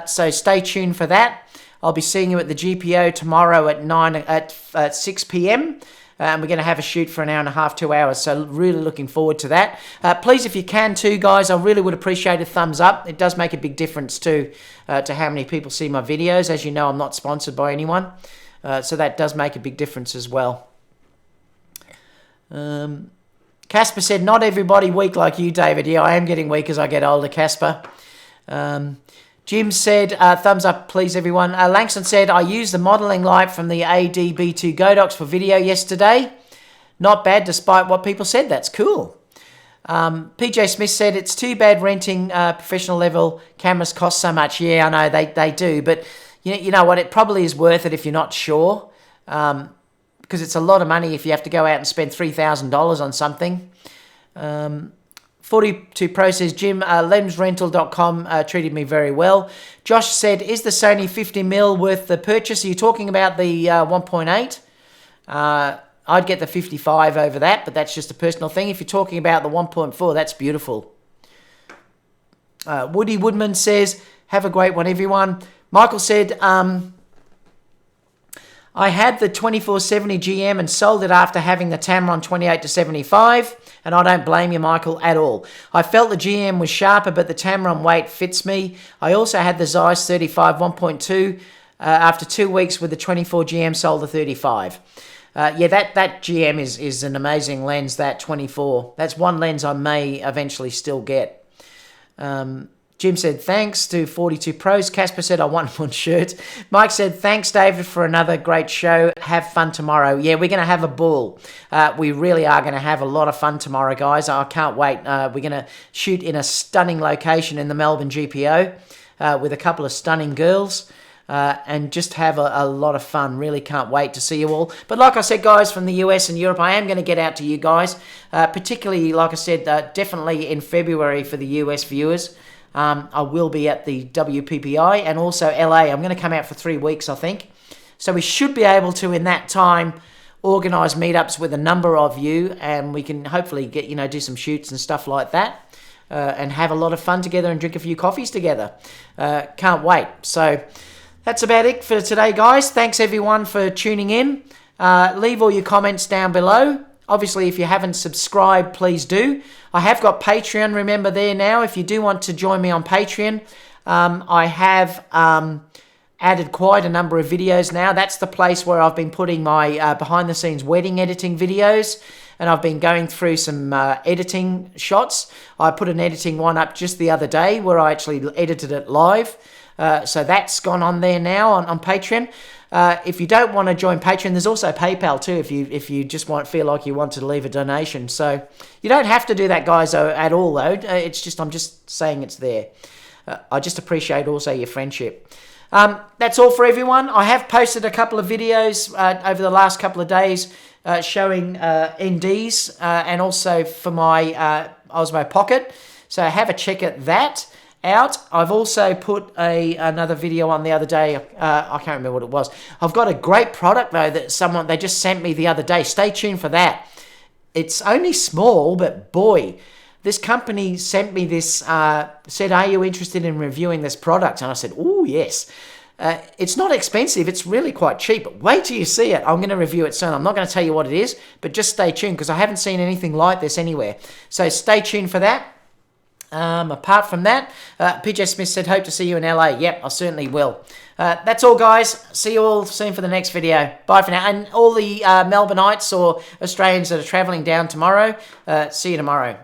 So stay tuned for that. I'll be seeing you at the GPO tomorrow at 6 p.m. And we're going to have a shoot for an hour and a half, 2 hours. So really looking forward to that. Please, if you can too, guys, I really would appreciate a thumbs up. It does make a big difference too to how many people see my videos. As you know, I'm not sponsored by anyone. So that does make a big difference as well. Casper said, not everybody weak like you, David. Yeah, I am getting weak as I get older, Casper. Jim said, thumbs up, please, everyone. Langston said, I used the modelling light from the ADB2 Godox for video yesterday. Not bad, despite what people said. That's cool. PJ Smith said, it's too bad renting professional level cameras cost so much. Yeah, I know, they do. But you know what? It probably is worth it if you're not sure. Because it's a lot of money if you have to go out and spend $3,000 on something. 42 Pro says, Jim, lemsrental.com treated me very well. Josh said, is the Sony 50mm worth the purchase? Are you talking about the 1.8? I'd get the 55 over that, but that's just a personal thing. If you're talking about the 1.4, that's beautiful. Woody Woodman says, have a great one, everyone. Michael said, I had the 2470 GM and sold it after having the Tamron 28-75, and I don't blame you, Michael, at all. I felt the GM was sharper, but the Tamron weight fits me. I also had the Zeiss 35 1.2 after 2 weeks with the 24 GM, sold the 35. Yeah, that GM is an amazing lens, that 24. That's one lens I may eventually still get. Jim said, thanks to 42 Pros. Casper said, I want one shirt. Mike said, thanks, David, for another great show. Have fun tomorrow. Yeah, we're going to have a ball. We really are going to have a lot of fun tomorrow, guys. I can't wait. We're going to shoot in a stunning location in the Melbourne GPO with a couple of stunning girls and just have a lot of fun. Really can't wait to see you all. But like I said, guys, from the US and Europe, I am going to get out to you guys, particularly, like I said, definitely in February for the US viewers. I will be at the WPPI and also LA. I'm going to come out for 3 weeks, I think. So we should be able to, in that time, organise meetups with a number of you, and we can hopefully get, do some shoots and stuff like that, and have a lot of fun together and drink a few coffees together. Can't wait. So that's about it for today, guys. Thanks, everyone, for tuning in. Leave all your comments down below. Obviously, if you haven't subscribed, please do. I have got Patreon, remember, there now. If you do want to join me on Patreon, I have added quite a number of videos now. That's the place where I've been putting my behind-the-scenes wedding editing videos, and I've been going through some editing shots. I put an editing one up just the other day where I actually edited it live. So that's gone on there now on Patreon. If you don't want to join Patreon, there's also PayPal too if you just feel like you want to leave a donation. So you don't have to do that, guys, at all, though. It's just I'm just saying it's there. I just appreciate also your friendship. That's all for everyone. I have posted a couple of videos over the last couple of days showing NDs and also for my Osmo Pocket. So have a check at that out. I've also put another video on the other day. I can't remember what it was. I've got a great product though that they just sent me the other day. Stay tuned for that. It's only small, but boy, this company sent me this, said, are you interested in reviewing this product? And I said, oh, yes. It's not expensive. It's really quite cheap. Wait till you see it. I'm going to review it soon. I'm not going to tell you what it is, but just stay tuned because I haven't seen anything like this anywhere. So stay tuned for that. Apart from that, PJ Smith said, hope to see you in LA. Yep, I certainly will. That's all, guys. See you all soon for the next video. Bye for now. And all the Melbourneites or Australians that are travelling down tomorrow, see you tomorrow.